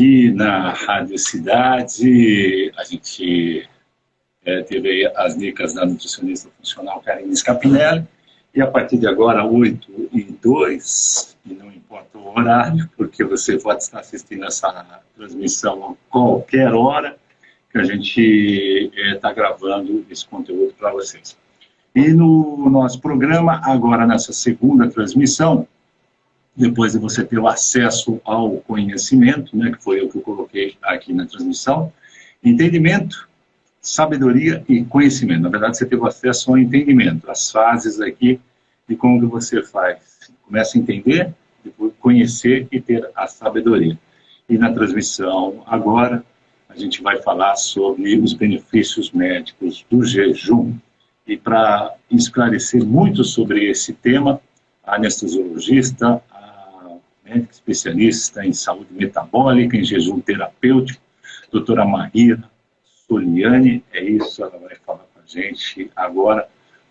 aqui na Rádio Cidade. A gente teve aí as dicas da nutricionista funcional Karine Scapinelli. E a partir de agora, 8h02, e não importa o horário, porque você pode estar assistindo essa transmissão a qualquer hora, que a gente está gravando esse conteúdo para vocês. E no nosso programa, agora nessa segunda transmissão, depois de você ter o acesso ao conhecimento, né, que foi o que eu coloquei aqui na transmissão, entendimento, sabedoria e conhecimento. Na verdade, você teve acesso ao entendimento, as fases aqui de como que você faz. Começa a entender, depois conhecer e ter a sabedoria. E na transmissão agora, a gente vai falar sobre os benefícios médicos do jejum. E para esclarecer muito sobre esse tema, a anestesiologista, a médica especialista em saúde metabólica, em jejum terapêutico, doutora Maíra Soliani, é isso, ela vai falar com a gente agora.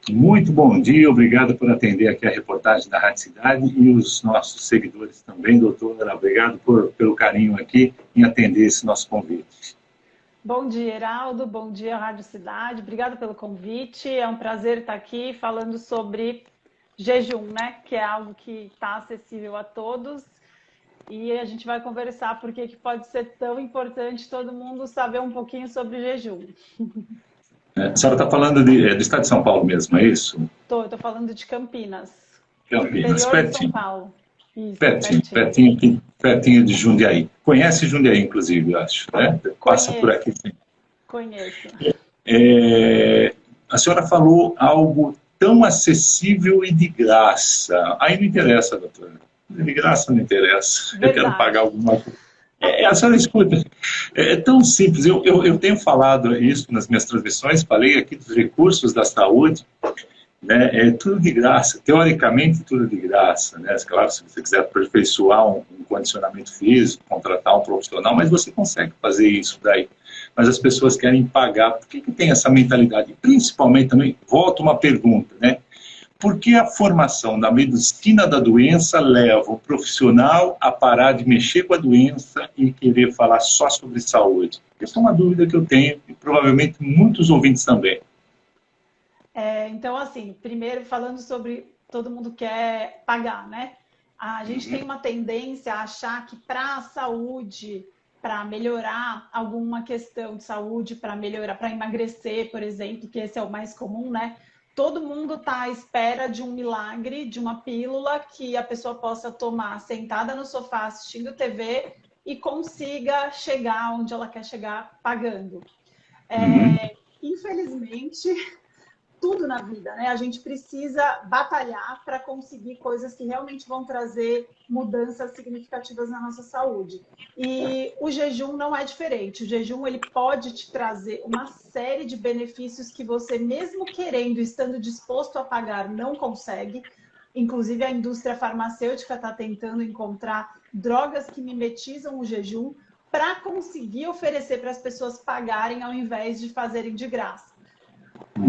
Muito bom dia, obrigado por atender aqui a reportagem da Rádio Cidade e os nossos seguidores também, doutora, obrigado pelo carinho aqui em atender esse nosso convite. Bom dia, Heraldo, bom dia, Rádio Cidade, obrigado pelo convite, é um prazer estar aqui falando sobre jejum, né, que é algo que está acessível a todos. E a gente vai conversar porque que pode ser tão importante todo mundo saber um pouquinho sobre jejum. A senhora está falando do estado de São Paulo mesmo, é isso? Eu estou falando de Campinas. Campinas, interior pertinho. de São Paulo. Isso, pertinho de Jundiaí. Conhece Jundiaí, inclusive, eu acho, né? Passa por aqui. Sim. Conheço. A senhora falou algo tão acessível e de graça. Aí não interessa, doutora. De graça não interessa. Verdade. Eu quero pagar alguma coisa. A senhora escuta, é tão simples. Eu tenho falado isso nas minhas transmissões, falei aqui dos recursos da saúde, né? É tudo de graça, teoricamente tudo de graça, né? Claro, se você quiser aperfeiçoar um condicionamento físico, contratar um profissional, mas você consegue fazer isso daí. Mas as pessoas querem pagar. Por que tem essa mentalidade? Principalmente também, volto uma pergunta, né? Por que a formação da medicina da doença leva o profissional a parar de mexer com a doença e querer falar só sobre saúde? Essa é uma dúvida que eu tenho e provavelmente muitos ouvintes também. Então, assim, primeiro falando sobre todo mundo quer pagar, né? A gente tem uma tendência a achar que para a saúde, para melhorar alguma questão de saúde, para melhorar, para emagrecer, por exemplo, que esse é o mais comum, né? Todo mundo está à espera de um milagre, de uma pílula que a pessoa possa tomar sentada no sofá assistindo TV e consiga chegar onde ela quer chegar pagando. Infelizmente, tudo na vida, né? A gente precisa batalhar para conseguir coisas que realmente vão trazer mudanças significativas na nossa saúde. E o jejum não é diferente. O jejum ele pode te trazer uma série de benefícios que você, mesmo querendo, estando disposto a pagar, não consegue. Inclusive, a indústria farmacêutica está tentando encontrar drogas que mimetizam o jejum para conseguir oferecer para as pessoas pagarem ao invés de fazerem de graça.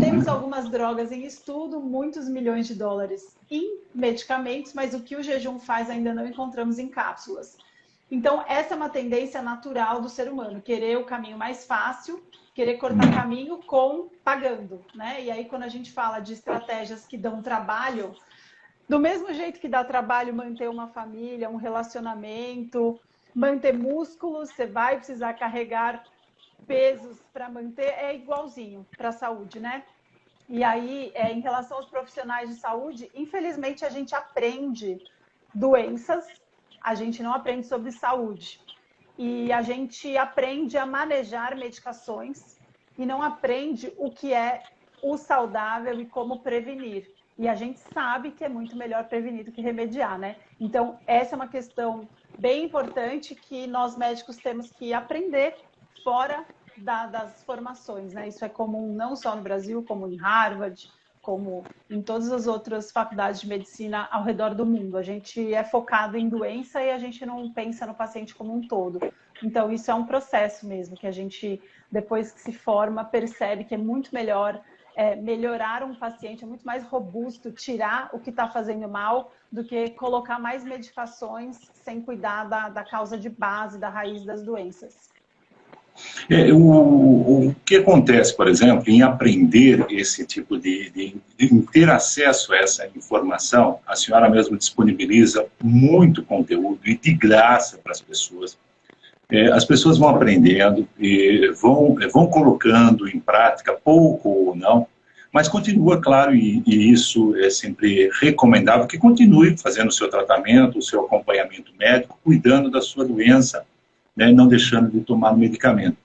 Temos algumas drogas em estudo, muitos milhões de dólares em medicamentos, mas o que o jejum faz ainda não encontramos em cápsulas. Então, essa é uma tendência natural do ser humano, querer o caminho mais fácil, querer cortar caminho pagando, né? E aí, quando a gente fala de estratégias que dão trabalho, do mesmo jeito que dá trabalho manter uma família, um relacionamento, manter músculos, você vai precisar carregar pesos para manter, é igualzinho para a saúde, né? E aí, em relação aos profissionais de saúde, infelizmente a gente aprende doenças, a gente não aprende sobre saúde. E a gente aprende a manejar medicações e não aprende o que é o saudável e como prevenir. E a gente sabe que é muito melhor prevenir do que remediar, né? Então, essa é uma questão bem importante que nós médicos temos que aprender fora das formações, né? Isso é comum não só no Brasil, como em Harvard, como em todas as outras faculdades de medicina ao redor do mundo. A gente é focado em doença e a gente não pensa no paciente como um todo. Então, isso é um processo mesmo, que a gente, depois que se forma, percebe que é muito melhor melhorar um paciente, é muito mais robusto tirar o que está fazendo mal do que colocar mais medicações sem cuidar da causa de base, da raiz das doenças. O que acontece, por exemplo, em aprender esse tipo de ter acesso a essa informação, a senhora mesmo disponibiliza muito conteúdo e de graça para as pessoas. As pessoas vão aprendendo e vão colocando em prática, pouco ou não, mas continua, claro, e isso é sempre recomendável, que continue fazendo o seu tratamento, o seu acompanhamento médico, cuidando da sua doença, né, não deixando de tomar o medicamento.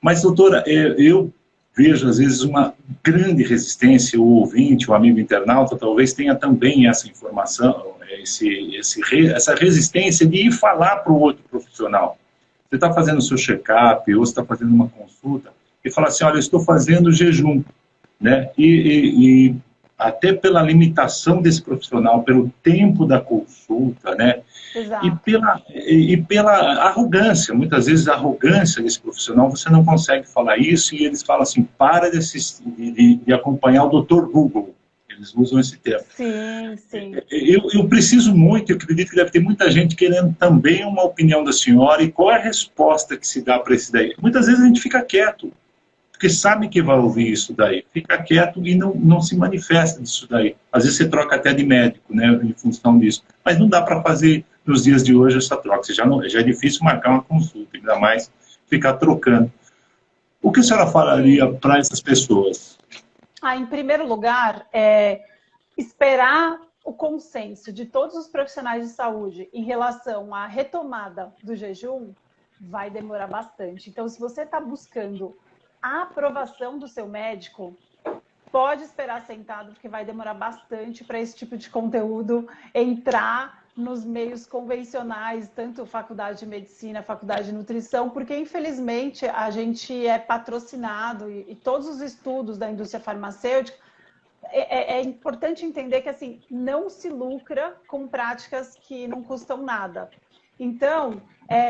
Mas, doutora, eu vejo, às vezes, uma grande resistência, o ouvinte, o amigo internauta, talvez tenha também essa informação, essa resistência de ir falar para o outro profissional. Você está fazendo o seu check-up, ou você está fazendo uma consulta, e fala assim, olha, eu estou fazendo jejum, né? E até pela limitação desse profissional, pelo tempo da consulta, né? Exato. E pela arrogância, muitas vezes a arrogância desse profissional, você não consegue falar isso, e eles falam assim, para de acompanhar o Dr. Google. Eles usam esse termo. Sim, sim. Eu preciso muito, eu acredito que deve ter muita gente querendo também uma opinião da senhora, e qual é a resposta que se dá para esse daí? Muitas vezes a gente fica quieto, porque sabe que vai ouvir isso daí, fica quieto e não se manifesta disso daí. Às vezes você troca até de médico, né, em função disso, mas não dá para fazer nos dias de hoje essa troca, já é difícil marcar uma consulta, ainda mais ficar trocando. O que a senhora falaria para essas pessoas? Em primeiro lugar, esperar o consenso de todos os profissionais de saúde em relação à retomada do jejum vai demorar bastante. Então, se você está buscando a aprovação do seu médico, pode esperar sentado, porque vai demorar bastante para esse tipo de conteúdo entrar nos meios convencionais, tanto faculdade de medicina, faculdade de nutrição, porque infelizmente a gente é patrocinado e todos os estudos da indústria farmacêutica, é importante entender que assim, não se lucra com práticas que não custam nada. Então,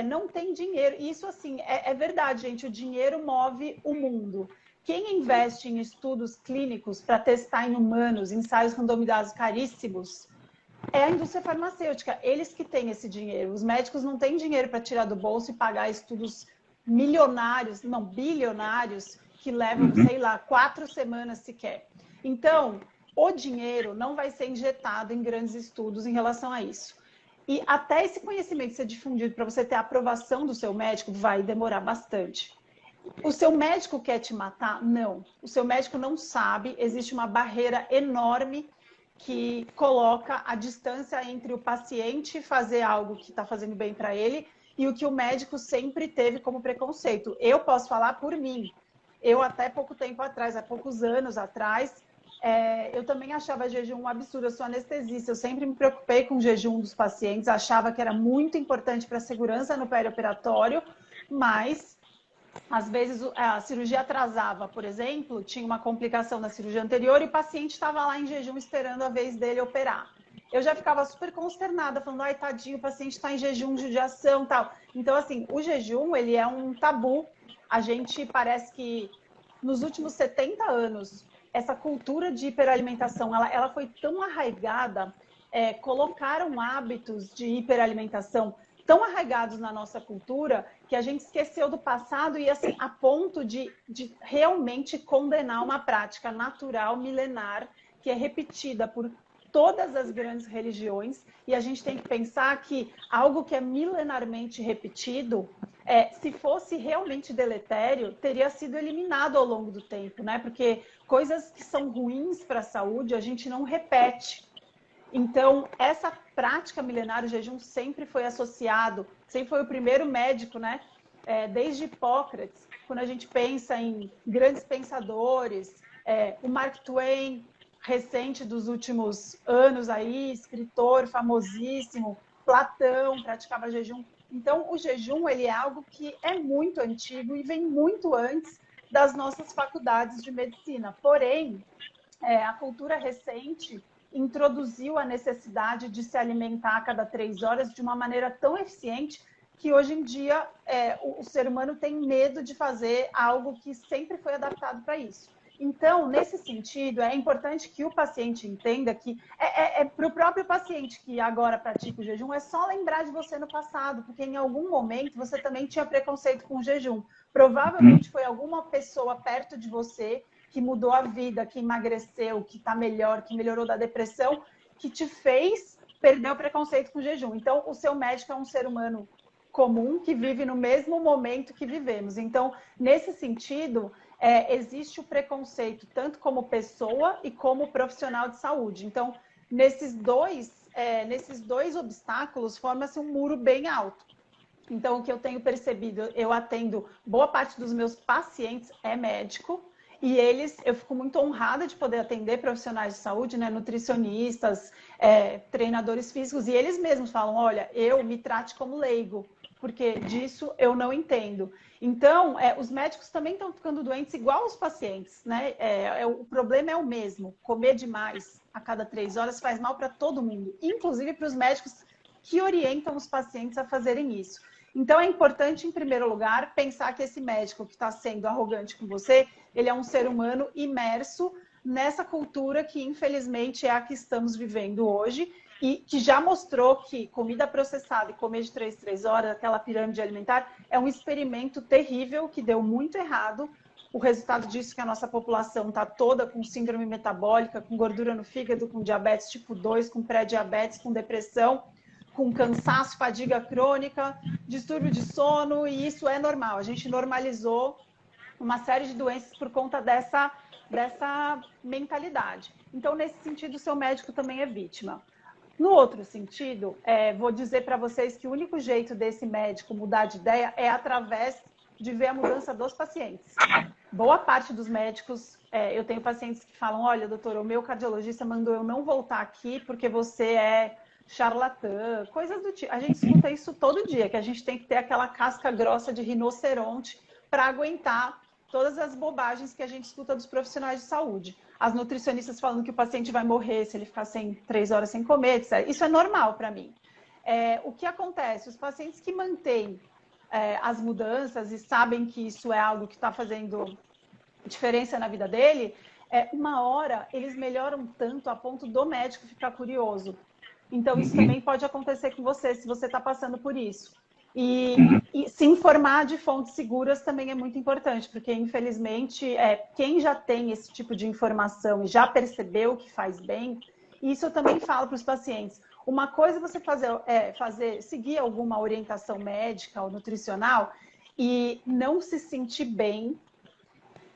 não tem dinheiro. Isso assim, é verdade, gente, o dinheiro move o mundo. Quem investe em estudos clínicos para testar em humanos, ensaios randomizados caríssimos, é a indústria farmacêutica, eles que têm esse dinheiro. Os médicos não têm dinheiro para tirar do bolso e pagar estudos milionários, não, bilionários, que levam, sei lá, 4 semanas sequer. Então, o dinheiro não vai ser injetado em grandes estudos em relação a isso. E até esse conhecimento ser difundido para você ter a aprovação do seu médico vai demorar bastante. O seu médico quer te matar? Não. O seu médico não sabe, existe uma barreira enorme que coloca a distância entre o paciente fazer algo que está fazendo bem para ele e o que o médico sempre teve como preconceito. Eu posso falar por mim. Eu até pouco tempo atrás, há poucos anos atrás, eu também achava jejum um absurdo. Eu sou anestesista, eu sempre me preocupei com o jejum dos pacientes, achava que era muito importante para a segurança no perioperatório, mas às vezes a cirurgia atrasava, por exemplo, tinha uma complicação na cirurgia anterior e o paciente estava lá em jejum esperando a vez dele operar. Eu já ficava super consternada, falando, ai, tadinho, o paciente está em jejum, judiação e tal. Então, assim, o jejum, ele é um tabu. A gente parece que nos últimos 70 anos, essa cultura de hiperalimentação, ela foi tão arraigada, colocaram hábitos de hiperalimentação tão arraigados na nossa cultura que a gente esqueceu do passado e assim, a ponto de realmente condenar uma prática natural, milenar, que é repetida por todas as grandes religiões, e a gente tem que pensar que algo que é milenarmente repetido, se fosse realmente deletério, teria sido eliminado ao longo do tempo, né? Porque coisas que são ruins para a saúde, a gente não repete. Então, essa prática milenar, o jejum sempre foi associado, sempre foi o primeiro médico, né? Desde Hipócrates, quando a gente pensa em grandes pensadores, o Mark Twain, recente dos últimos anos aí, escritor famosíssimo, Platão praticava jejum. Então, o jejum ele é algo que é muito antigo e vem muito antes das nossas faculdades de medicina. Porém, a cultura recente introduziu a necessidade de se alimentar a cada 3 horas de uma maneira tão eficiente que hoje em dia o ser humano tem medo de fazer algo que sempre foi adaptado para isso. Então, nesse sentido, é importante que o paciente entenda que para o próprio paciente que agora pratica o jejum, é só lembrar de você no passado, porque em algum momento você também tinha preconceito com o jejum. Provavelmente foi alguma pessoa perto de você que mudou a vida, que emagreceu, que está melhor, que melhorou da depressão, que te fez perder o preconceito com o jejum. Então, o seu médico é um ser humano comum que vive no mesmo momento que vivemos. Então, nesse sentido, existe o preconceito tanto como pessoa e como profissional de saúde. Então, nesses dois obstáculos, forma-se um muro bem alto. Então, o que eu tenho percebido, eu atendo, boa parte dos meus pacientes é médico, e eu fico muito honrada de poder atender profissionais de saúde, né, nutricionistas, treinadores físicos, e eles mesmos falam, olha, eu me trate como leigo, porque disso eu não entendo. Então, os médicos também estão ficando doentes igual os pacientes, né? O problema é o mesmo, comer demais a cada 3 horas faz mal para todo mundo, inclusive para os médicos que orientam os pacientes a fazerem isso. Então, é importante, em primeiro lugar, pensar que esse médico que está sendo arrogante com você, ele é um ser humano imerso nessa cultura que, infelizmente, é a que estamos vivendo hoje e que já mostrou que comida processada e comer de 3 horas, aquela pirâmide alimentar, é um experimento terrível que deu muito errado. O resultado disso é que a nossa população está toda com síndrome metabólica, com gordura no fígado, com diabetes tipo 2, com pré-diabetes, com depressão, com cansaço, fadiga crônica, distúrbio de sono, e isso é normal. A gente normalizou uma série de doenças por conta dessa mentalidade. Então, nesse sentido, o seu médico também é vítima. No outro sentido, vou dizer para vocês que o único jeito desse médico mudar de ideia é através de ver a mudança dos pacientes. Boa parte dos médicos, eu tenho pacientes que falam, olha, doutor, o meu cardiologista mandou eu não voltar aqui porque você é charlatã, coisas do tipo. A gente escuta isso todo dia, que a gente tem que ter aquela casca grossa de rinoceronte para aguentar todas as bobagens que a gente escuta dos profissionais de saúde. As nutricionistas falando que o paciente vai morrer se ele ficar 3 horas sem comer, etc. Isso é normal para mim. O que acontece? Os pacientes que mantêm as mudanças e sabem que isso é algo que está fazendo diferença na vida dele, uma hora eles melhoram tanto a ponto do médico ficar curioso. Então, isso também pode acontecer com você, se você está passando por isso. E se informar de fontes seguras também é muito importante, porque, infelizmente, quem já tem esse tipo de informação e já percebeu que faz bem, isso eu também falo para os pacientes. Uma coisa é você seguir alguma orientação médica ou nutricional e não se sentir bem,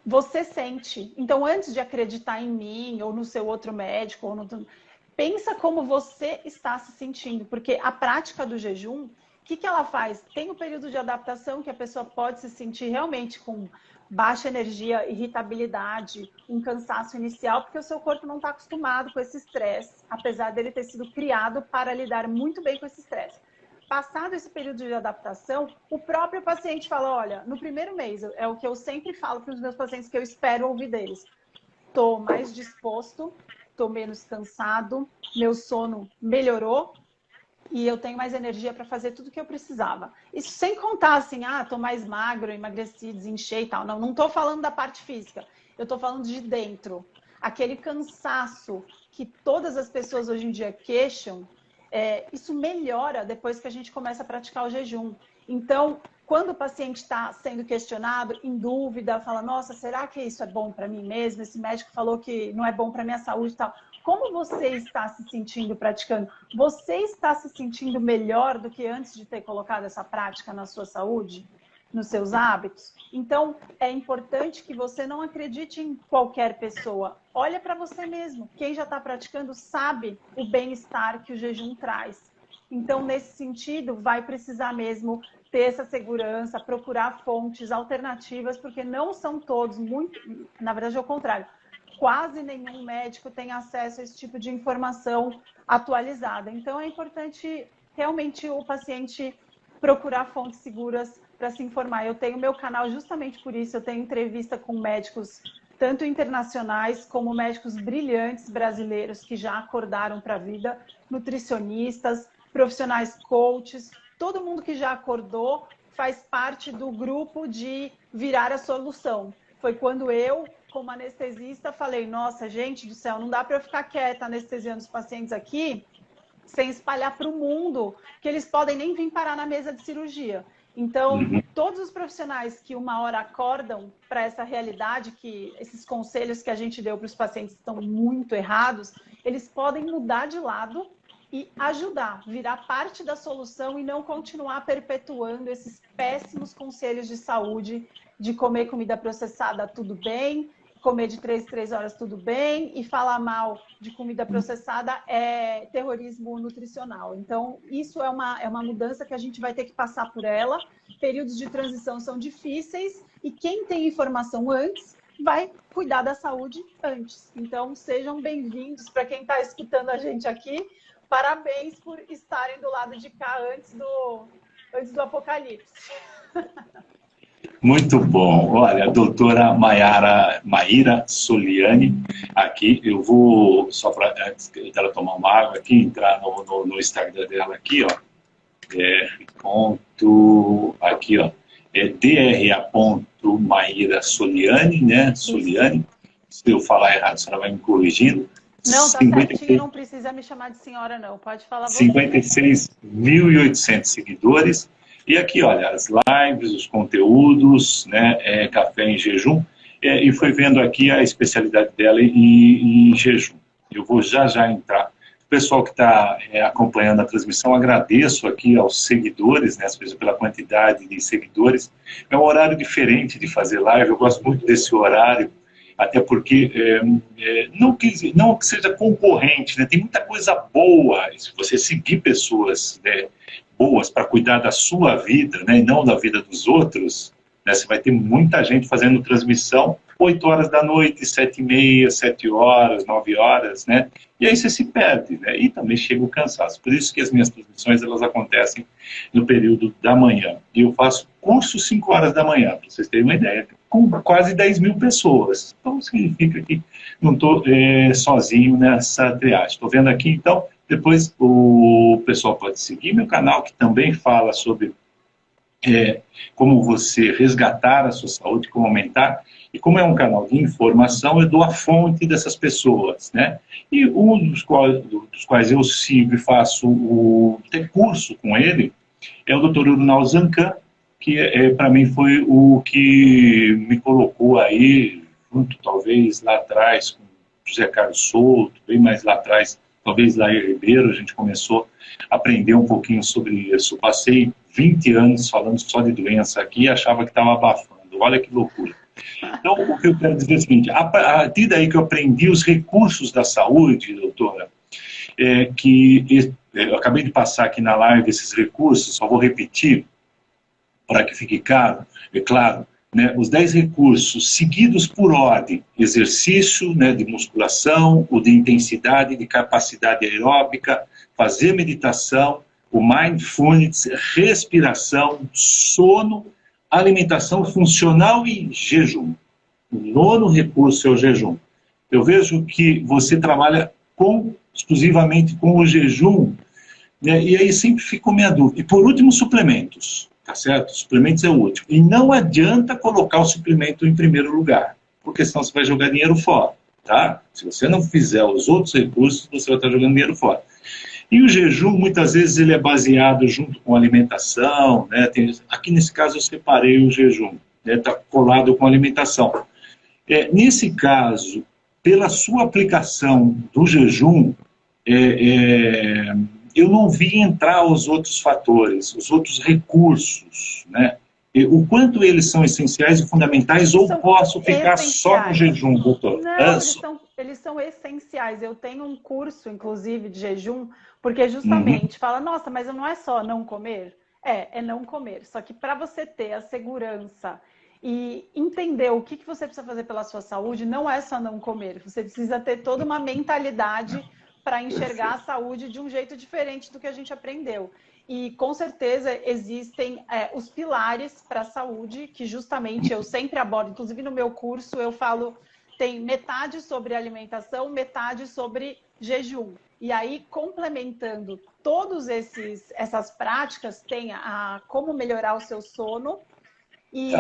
você sente. Então, antes de acreditar em mim ou no seu outro médico, pensa como você está se sentindo, porque a prática do jejum, o que ela faz? Tem um período de adaptação que a pessoa pode se sentir realmente com baixa energia, irritabilidade, um cansaço inicial, porque o seu corpo não está acostumado com esse estresse, apesar dele ter sido criado para lidar muito bem com esse estresse. Passado esse período de adaptação, o próprio paciente fala, olha, no primeiro mês, é o que eu sempre falo para os meus pacientes, que eu espero ouvir deles. Estou mais disposto, estou menos cansado, meu sono melhorou e eu tenho mais energia para fazer tudo o que eu precisava. Isso sem contar assim, estou mais magro, emagreci, desinchei e tal. Não estou falando da parte física, eu estou falando de dentro. Aquele cansaço que todas as pessoas hoje em dia queixam, isso melhora depois que a gente começa a praticar o jejum. Então, quando o paciente está sendo questionado, em dúvida, fala, nossa, será que isso é bom para mim mesmo? Esse médico falou que não é bom para minha saúde e tal. Como você está se sentindo praticando? Você está se sentindo melhor do que antes de ter colocado essa prática na sua saúde, nos seus hábitos? Então, é importante que você não acredite em qualquer pessoa. Olha para você mesmo. Quem já está praticando sabe o bem-estar que o jejum traz. Então, nesse sentido, vai precisar mesmo ter essa segurança, procurar fontes alternativas, porque não são todos, na verdade é o contrário, quase nenhum médico tem acesso a esse tipo de informação atualizada. Então, é importante realmente o paciente procurar fontes seguras para se informar. Eu tenho meu canal justamente por isso, eu tenho entrevista com médicos, tanto internacionais como médicos brilhantes brasileiros que já acordaram para a vida, nutricionistas, profissionais coaches, todo mundo que já acordou faz parte do grupo de virar a solução. Foi quando eu como anestesista, falei, nossa, gente do céu, não dá para eu ficar quieta anestesiando os pacientes aqui sem espalhar para o mundo que eles podem nem vir parar na mesa de cirurgia. Então, todos os profissionais que uma hora acordam para essa realidade, que esses conselhos que a gente deu para os pacientes estão muito errados, eles podem mudar de lado e ajudar, virar parte da solução e não continuar perpetuando esses péssimos conselhos de saúde de comer comida processada tudo bem, comer de 3 em 3 horas tudo bem, e falar mal de comida processada é terrorismo nutricional. Então, isso é uma mudança que a gente vai ter que passar por ela. Períodos de transição são difíceis e quem tem informação antes vai cuidar da saúde antes. Então, sejam bem-vindos para quem está escutando a gente aqui. Parabéns por estarem do lado de cá antes do apocalipse. Muito bom. Olha, a doutora Maíra Soliani, aqui, eu vou, só para antes dela tomar uma água aqui, entrar no Instagram dela aqui, ó, aqui, ó, DRA.Maíra Soliani, né, Soliani, se eu falar errado, a senhora vai me corrigindo. Não, tá certinho, não precisa me chamar de senhora, não, pode falar você. 56.800 seguidores. E aqui, olha, as lives, os conteúdos, né, café em jejum, e foi vendo aqui a especialidade dela em jejum. Eu vou já entrar. O pessoal que está acompanhando a transmissão, agradeço aqui aos seguidores, né, pela quantidade de seguidores. É um horário diferente de fazer live, eu gosto muito desse horário, até porque não que seja concorrente, né, tem muita coisa boa, se você seguir pessoas, né, boas para cuidar da sua vida, né, e não da vida dos outros, né, você vai ter muita gente fazendo transmissão 8 horas da noite, 7h30, 7 horas, 9 horas, né, e aí você se perde, né, e também chega o cansaço. Por isso que as minhas transmissões, elas acontecem no período da manhã. E eu faço curso 5 horas da manhã, para vocês terem uma ideia, com quase 10 mil pessoas. Então significa que não estou sozinho nessa triagem. Estou vendo aqui, então, depois o pessoal pode seguir meu canal, que também fala sobre como você resgatar a sua saúde, como aumentar. E como é um canal de informação, eu dou a fonte dessas pessoas, né? E um dos quais eu sigo e faço o curso com ele é o Dr. Urnal Zancan, que para mim foi o que me colocou aí, junto talvez lá atrás, com José Carlos Souto, bem mais lá atrás, talvez lá em Ribeiro, a gente começou a aprender um pouquinho sobre isso. Eu passei 20 anos falando só de doença aqui e achava que estava abafando. Olha que loucura. Então, o que eu quero dizer é o seguinte, a partir daí que eu aprendi os recursos da saúde, doutora, que eu acabei de passar aqui na live esses recursos, só vou repetir, para que fique claro, né, os 10 recursos seguidos por ordem: exercício, né, de musculação, o de intensidade, de capacidade aeróbica, fazer meditação, o mindfulness, respiração, sono, alimentação funcional e jejum. O 9º recurso é o jejum. Eu vejo que você trabalha exclusivamente com o jejum, né, e aí sempre ficou minha dúvida. E por último, suplementos. Tá certo? Suplementos é o último. E não adianta colocar o suplemento em primeiro lugar, porque senão você vai jogar dinheiro fora, tá? Se você não fizer os outros recursos, você vai estar jogando dinheiro fora. E o jejum, muitas vezes, ele é baseado junto com a alimentação, né? Aqui nesse caso eu separei o jejum, né? Tá colado com a alimentação. Nesse caso, pela sua aplicação do jejum, eu não vi entrar os outros fatores, os outros recursos, né? O quanto eles são essenciais e fundamentais, ou posso ficar só no jejum, doutor? Não, eles são essenciais. Eu tenho um curso, inclusive, de jejum, porque justamente fala, nossa, mas não é só não comer? É não comer. Só que para você ter a segurança e entender o que você precisa fazer pela sua saúde, não é só não comer. Você precisa ter toda uma mentalidade para enxergar a saúde de um jeito diferente do que a gente aprendeu. E, com certeza, existem os pilares para a saúde, que justamente eu sempre abordo. Inclusive, no meu curso, eu falo, tem metade sobre alimentação, metade sobre jejum. E aí, complementando todas essas práticas, tem como melhorar o seu sono e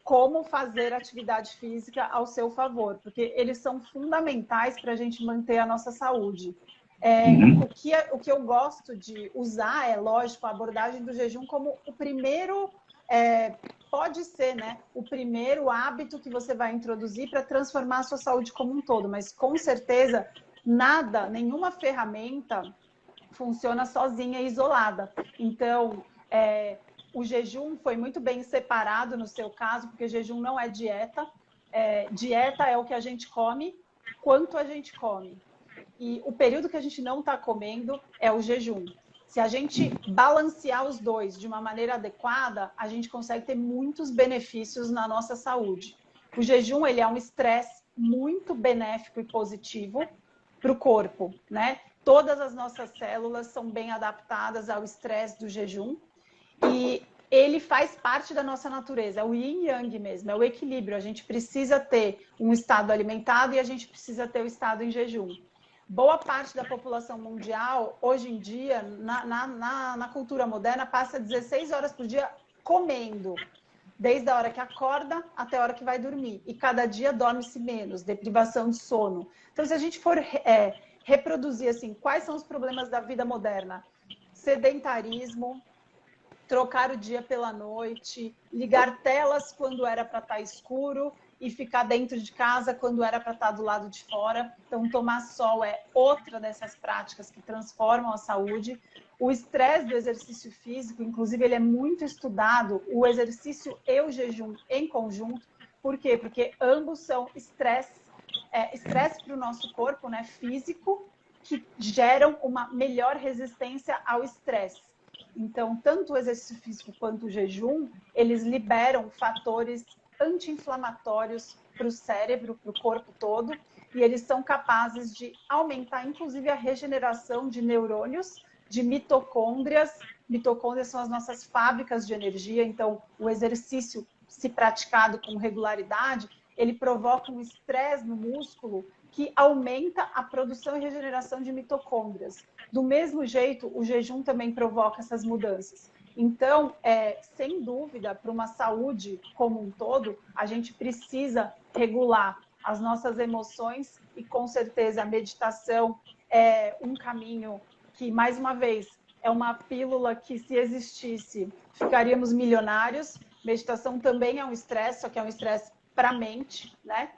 como fazer atividade física ao seu favor, porque eles são fundamentais para a gente manter a nossa saúde. O que eu gosto de usar é, lógico, a abordagem do jejum como o primeiro, pode ser, né, o primeiro hábito que você vai introduzir para transformar a sua saúde como um todo, mas com certeza nenhuma ferramenta funciona sozinha e isolada. Então, o jejum foi muito bem separado no seu caso, porque jejum não é dieta. Dieta é o que a gente come, quanto a gente come. E o período que a gente não está comendo é o jejum. Se a gente balancear os dois de uma maneira adequada, a gente consegue ter muitos benefícios na nossa saúde. O jejum, ele é um estresse muito benéfico e positivo para o corpo, né? Todas as nossas células são bem adaptadas ao estresse do jejum e ele faz parte da nossa natureza, é o yin e yang mesmo, é o equilíbrio. A gente precisa ter um estado alimentado e a gente precisa ter o estado em jejum. Boa parte da população mundial, hoje em dia, na cultura moderna, passa 16 horas por dia comendo, desde a hora que acorda até a hora que vai dormir. E cada dia dorme-se menos, deprivação de sono. Então, se a gente for reproduzir assim, quais são os problemas da vida moderna? Sedentarismo, trocar o dia pela noite, ligar telas quando era para estar escuro e ficar dentro de casa quando era para estar do lado de fora. Então, tomar sol é outra dessas práticas que transformam a saúde. O estresse do exercício físico, inclusive, ele é muito estudado, o exercício e o jejum em conjunto. Por quê? Porque ambos são estresse para o nosso corpo, né, físico, que geram uma melhor resistência ao estresse. Então, tanto o exercício físico quanto o jejum, eles liberam fatores anti-inflamatórios para o cérebro, para o corpo todo, e eles são capazes de aumentar, inclusive, a regeneração de neurônios, de mitocôndrias. Mitocôndrias são as nossas fábricas de energia, então o exercício, se praticado com regularidade, ele provoca um estresse no músculo que aumenta a produção e regeneração de mitocôndrias. Do mesmo jeito, o jejum também provoca essas mudanças. Então, sem dúvida, para uma saúde como um todo, a gente precisa regular as nossas emoções e, com certeza, a meditação é um caminho que, mais uma vez, é uma pílula que, se existisse, ficaríamos milionários. Meditação também é um estresse, só que é um estresse para a mente, né?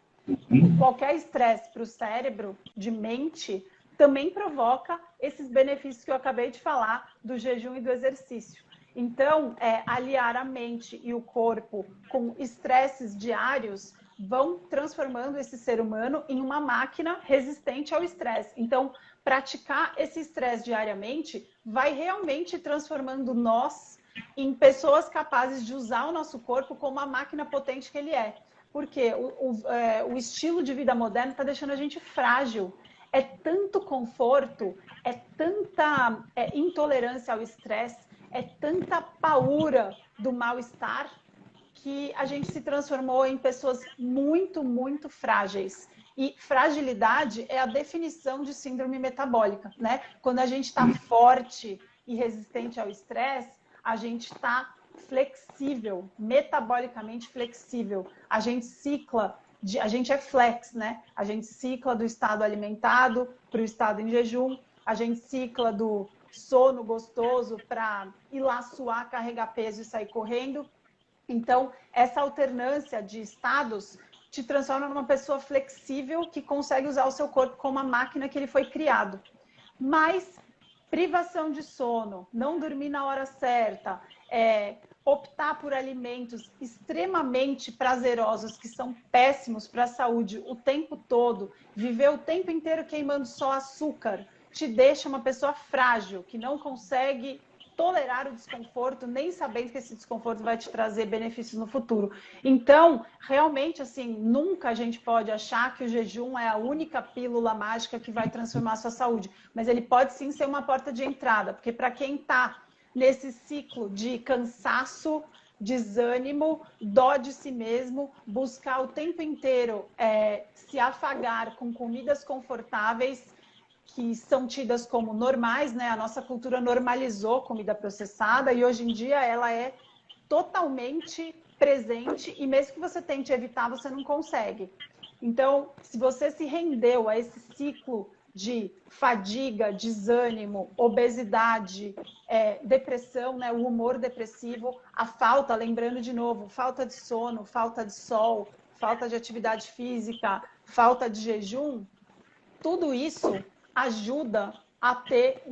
Qualquer estresse para o cérebro, de mente, também provoca esses benefícios que eu acabei de falar do jejum e do exercício. Então, aliar a mente e o corpo com estresses diários vão transformando esse ser humano em uma máquina resistente ao estresse. Então, praticar esse estresse diariamente vai realmente transformando nós em pessoas capazes de usar o nosso corpo como a máquina potente que ele é. Porque o estilo de vida moderno está deixando a gente frágil. É tanto conforto, é tanta intolerância ao estresse, é tanta paura do mal-estar, que a gente se transformou em pessoas muito, muito frágeis. E fragilidade é a definição de síndrome metabólica, né? Quando a gente está forte e resistente ao estresse, a gente está flexível, metabolicamente flexível. A gente é flex, né? A gente cicla do estado alimentado para o estado em jejum, a gente cicla do sono gostoso para ir lá suar, carregar peso e sair correndo. Então, essa alternância de estados te transforma numa pessoa flexível que consegue usar o seu corpo como a máquina que ele foi criado. Mas privação de sono, não dormir na hora certa, optar por alimentos extremamente prazerosos que são péssimos para a saúde o tempo todo, viver o tempo inteiro queimando só açúcar, te deixa uma pessoa frágil, que não consegue tolerar o desconforto, nem sabendo que esse desconforto vai te trazer benefícios no futuro. Então, realmente, assim, nunca a gente pode achar que o jejum é a única pílula mágica que vai transformar a sua saúde, mas ele pode sim ser uma porta de entrada, porque para quem está nesse ciclo de cansaço, desânimo, dó de si mesmo, buscar o tempo inteiro se afagar com comidas confortáveis, que são tidas como normais, né? A nossa cultura normalizou comida processada e hoje em dia ela é totalmente presente e mesmo que você tente evitar, você não consegue. Então, se você se rendeu a esse ciclo de fadiga, desânimo, obesidade, depressão, né, o humor depressivo, a falta, lembrando de novo, falta de sono, falta de sol, falta de atividade física, falta de jejum, tudo isso ajuda a ter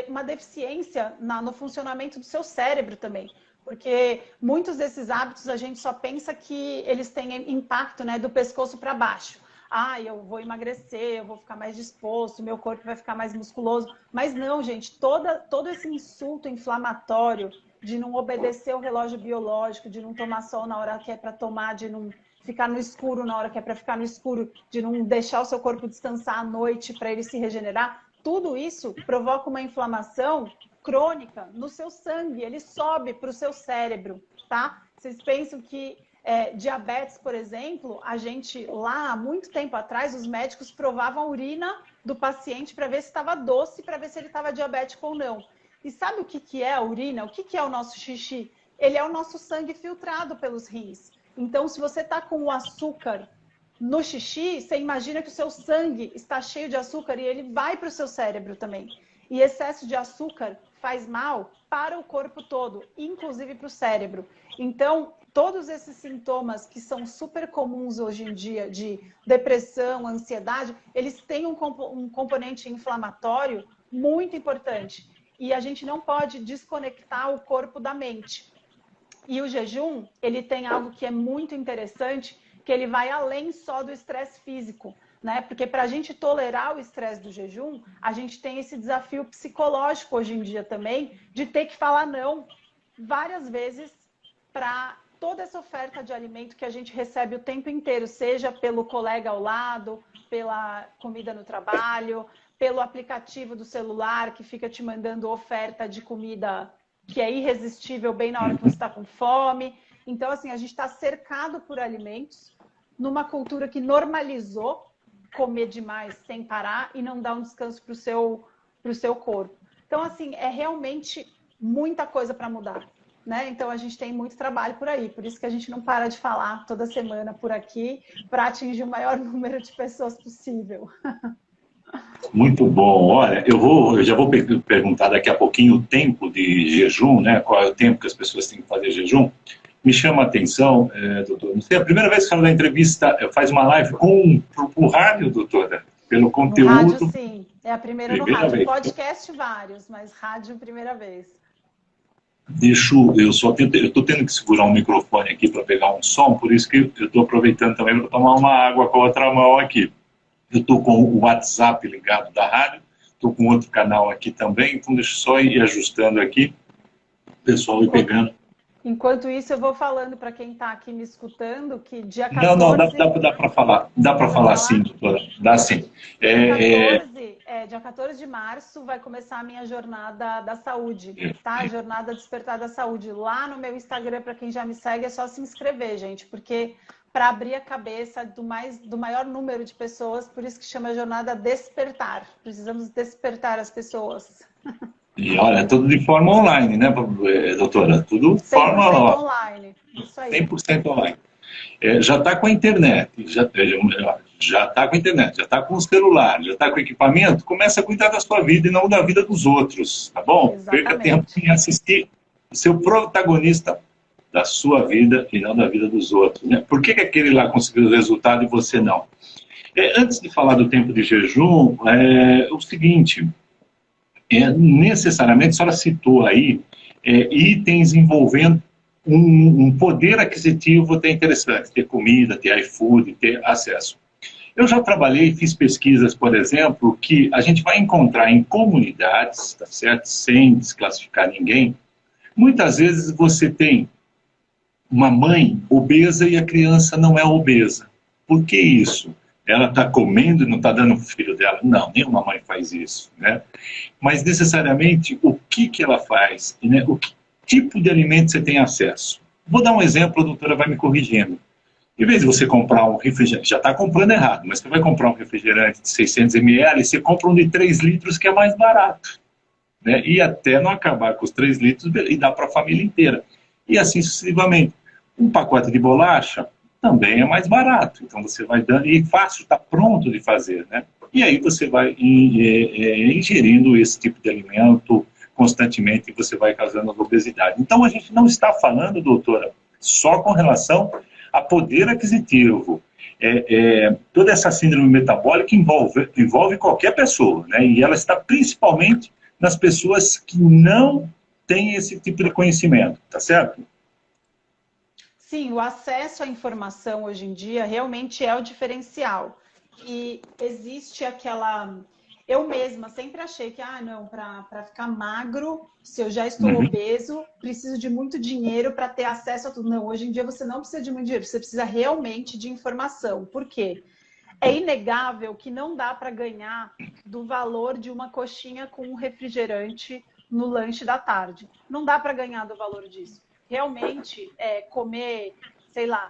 uma deficiência no funcionamento do seu cérebro também. Porque muitos desses hábitos a gente só pensa que eles têm impacto, né, do pescoço para baixo. Ah, eu vou emagrecer, eu vou ficar mais disposto, meu corpo vai ficar mais musculoso. Mas não, gente, todo esse insulto inflamatório de não obedecer o relógio biológico, de não tomar sol na hora que é para tomar, de não ficar no escuro na hora que é para ficar no escuro, de não deixar o seu corpo descansar à noite para ele se regenerar, tudo isso provoca uma inflamação crônica no seu sangue, ele sobe para o seu cérebro, tá? Vocês pensam que diabetes, por exemplo, a gente lá, há muito tempo atrás, os médicos provavam a urina do paciente para ver se estava doce, para ver se ele estava diabético ou não. E sabe o que é a urina? O que é o nosso xixi? Ele é o nosso sangue filtrado pelos rins. Então, se você está com o açúcar no xixi, você imagina que o seu sangue está cheio de açúcar e ele vai para o seu cérebro também. E excesso de açúcar faz mal para o corpo todo, inclusive para o cérebro. Então, todos esses sintomas que são super comuns hoje em dia, de depressão, ansiedade, eles têm um componente inflamatório muito importante. E a gente não pode desconectar o corpo da mente. E o jejum, ele tem algo que é muito interessante, que ele vai além só do estresse físico, né? Porque para a gente tolerar o estresse do jejum, a gente tem esse desafio psicológico hoje em dia também, de ter que falar não várias vezes para toda essa oferta de alimento que a gente recebe o tempo inteiro, seja pelo colega ao lado, pela comida no trabalho, pelo aplicativo do celular que fica te mandando oferta de comida que é irresistível bem na hora que você está com fome. Então, assim, a gente está cercado por alimentos numa cultura que normalizou comer demais sem parar e não dá um descanso para o seu corpo. Então, assim, é realmente muita coisa para mudar, né? Então, a gente tem muito trabalho por aí. Por isso que a gente não para de falar toda semana por aqui para atingir o maior número de pessoas possível. Muito bom. Olha, eu já vou perguntar daqui a pouquinho o tempo de jejum, né? Qual é o tempo que as pessoas têm que fazer jejum. Me chama a atenção, doutor, não sei, a primeira vez que ela dá entrevista, faz uma live com o rádio, doutora, pelo conteúdo. No rádio, sim. É a primeira no rádio. Vez. Podcast, vários, mas rádio, primeira vez. Eu estou tendo que segurar um microfone aqui para pegar um som, por isso que eu estou aproveitando também para tomar uma água com a outra mão aqui. Eu estou com o WhatsApp ligado da rádio, estou com outro canal aqui também, então deixa eu só ir ajustando aqui, o pessoal ir pegando. Enquanto isso, eu vou falando para quem está aqui me escutando que dia 14... Não, dá para falar. Dá para falar sim, doutora. Dá sim. Dia 14 de março vai começar a minha jornada da saúde, tá? Jornada Despertar da Saúde. Lá no meu Instagram, para quem já me segue, é só se inscrever, gente, porque para abrir a cabeça do maior número de pessoas, por isso que chama Jornada Despertar. Precisamos despertar as pessoas. E olha, tudo de forma online, né, doutora? Tudo de forma online. Isso aí. 100% online. Já está com a internet, já está com a internet, já está com o celular, já está com o equipamento, começa a cuidar da sua vida e não da vida dos outros, tá bom? Exatamente. Perca tempo em assistir o seu protagonista da sua vida e não da vida dos outros, né? Por que aquele lá conseguiu o resultado e você não? Antes de falar do tempo de jejum, o seguinte... necessariamente, a senhora citou aí itens envolvendo um poder aquisitivo até interessante, ter comida, ter iFood, ter acesso. Eu já trabalhei, fiz pesquisas, por exemplo, que a gente vai encontrar em comunidades, tá certo? Sem desclassificar ninguém, muitas vezes você tem uma mãe obesa e a criança não é obesa. Por que isso? Ela está comendo e não está dando o filho dela? Não, nenhuma mãe faz isso, né? Mas, necessariamente, o que ela faz? Né? O que tipo de alimento você tem acesso? Vou dar um exemplo, a doutora vai me corrigindo. Em vez de você comprar um refrigerante, já está comprando errado, mas você vai comprar um refrigerante de 600 ml, você compra um de 3 litros que é mais barato. Né? E até não acabar com os 3 litros e dá para a família inteira. E assim sucessivamente. Um pacote de bolacha também é mais barato. Então você vai dando, e fácil, está pronto de fazer, né? E aí você vai ingerindo esse tipo de alimento constantemente e você vai causando obesidade. Então a gente não está falando, doutora, só com relação a poder aquisitivo. Toda essa síndrome metabólica envolve qualquer pessoa, né? E ela está principalmente nas pessoas que não têm esse tipo de conhecimento, tá certo? Sim, o acesso à informação hoje em dia realmente é o diferencial. E existe aquela... Eu mesma sempre achei que, não, para ficar magro, se eu já estou obeso, preciso de muito dinheiro para ter acesso a tudo. Não, hoje em dia você não precisa de muito dinheiro, você precisa realmente de informação. Por quê? É inegável que não dá para ganhar do valor de uma coxinha com um refrigerante no lanche da tarde. Não dá para ganhar do valor disso. Realmente, comer, sei lá,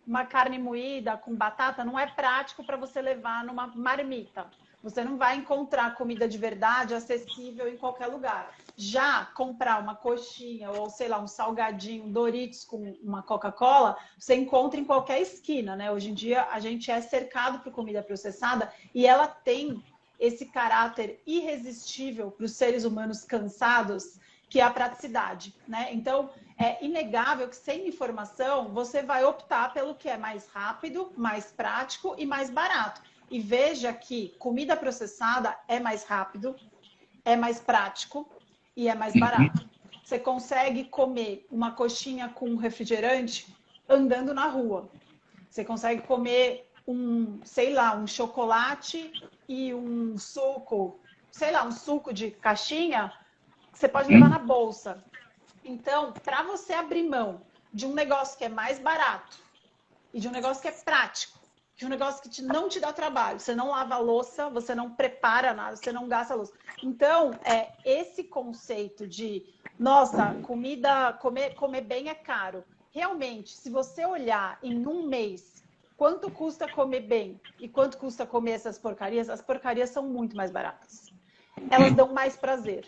uma carne moída com batata não é prático para você levar numa marmita. Você não vai encontrar comida de verdade acessível em qualquer lugar. Já comprar uma coxinha ou, sei lá, um salgadinho, um Doritos com uma Coca-Cola, você encontra em qualquer esquina, né? Hoje em dia a gente é cercado por comida processada e ela tem esse caráter irresistível para os seres humanos cansados, que é a praticidade, né? Então, é inegável que sem informação você vai optar pelo que é mais rápido, mais prático e mais barato. E veja que comida processada é mais rápido, é mais prático e é mais barato. Você consegue comer uma coxinha com refrigerante andando na rua. Você consegue comer sei lá, um chocolate e um suco, sei lá, um suco de caixinha, você pode levar na bolsa. Então, para você abrir mão de um negócio que é mais barato e de um negócio que é prático, de um negócio que não te dá trabalho, você não lava a louça, você não prepara nada, você não gasta a louça. Então, esse conceito de, nossa, comer bem é caro. Realmente, se você olhar em um mês, quanto custa comer bem e quanto custa comer essas porcarias, as porcarias são muito mais baratas. Elas dão mais prazer.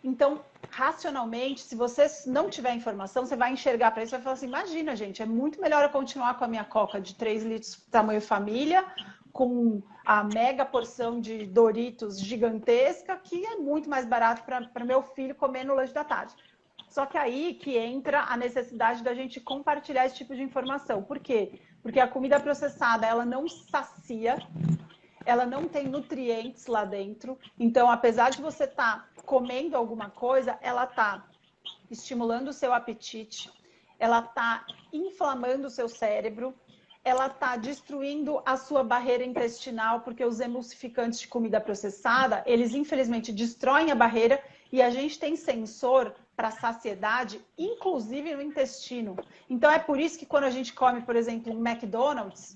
Então, racionalmente, se você não tiver informação, você vai enxergar para isso e vai falar assim, imagina, gente, é muito melhor eu continuar com a minha coca de 3 litros tamanho família, com a mega porção de Doritos gigantesca, que é muito mais barato para meu filho comer no lanche da tarde. Só que aí que entra a necessidade da gente compartilhar esse tipo de informação. Por quê? Porque a comida processada, ela não sacia, ela não tem nutrientes lá dentro. Então, apesar de você estar comendo alguma coisa, ela está estimulando o seu apetite, ela está inflamando o seu cérebro, ela está destruindo a sua barreira intestinal, porque os emulsificantes de comida processada, eles infelizmente destroem a barreira e a gente tem sensor para saciedade, inclusive no intestino. Então, é por isso que quando a gente come, por exemplo, um McDonald's,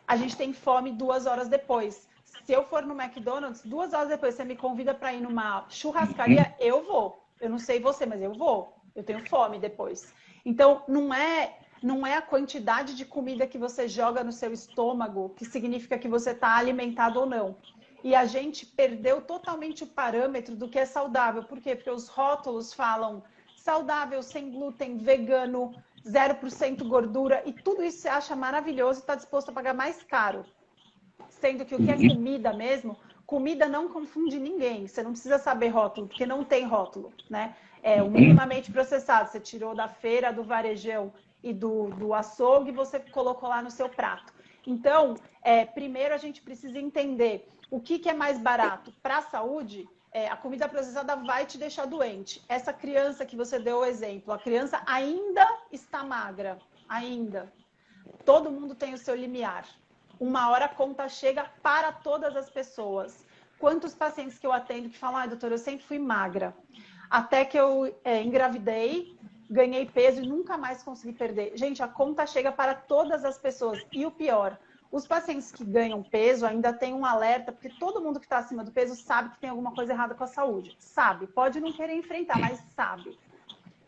a gente tem fome 2 horas depois. Se eu for no McDonald's, 2 horas depois, você me convida para ir numa churrascaria, eu vou. Eu não sei você, mas eu vou. Eu tenho fome depois. Então, não é a quantidade de comida que você joga no seu estômago que significa que você está alimentado ou não. E a gente perdeu totalmente o parâmetro do que é saudável. Por quê? Porque os rótulos falam saudável, sem glúten, vegano, 0% gordura, e tudo isso você acha maravilhoso e está disposto a pagar mais caro. Sendo que o que é comida mesmo, comida não confunde ninguém. Você não precisa saber rótulo, porque não tem rótulo, né? É o minimamente processado. Você tirou da feira, do varejão e do açougue e você colocou lá no seu prato. Então, primeiro a gente precisa entender o que é mais barato para a saúde. A comida processada vai te deixar doente. Essa criança que você deu o exemplo, a criança ainda está magra, ainda. Todo mundo tem o seu limiar. Uma hora a conta chega para todas as pessoas. Quantos pacientes que eu atendo que falam, doutora, eu sempre fui magra. Até que eu engravidei, ganhei peso e nunca mais consegui perder. Gente, a conta chega para todas as pessoas. E o pior, os pacientes que ganham peso ainda têm um alerta, porque todo mundo que está acima do peso sabe que tem alguma coisa errada com a saúde. Sabe, pode não querer enfrentar, mas sabe.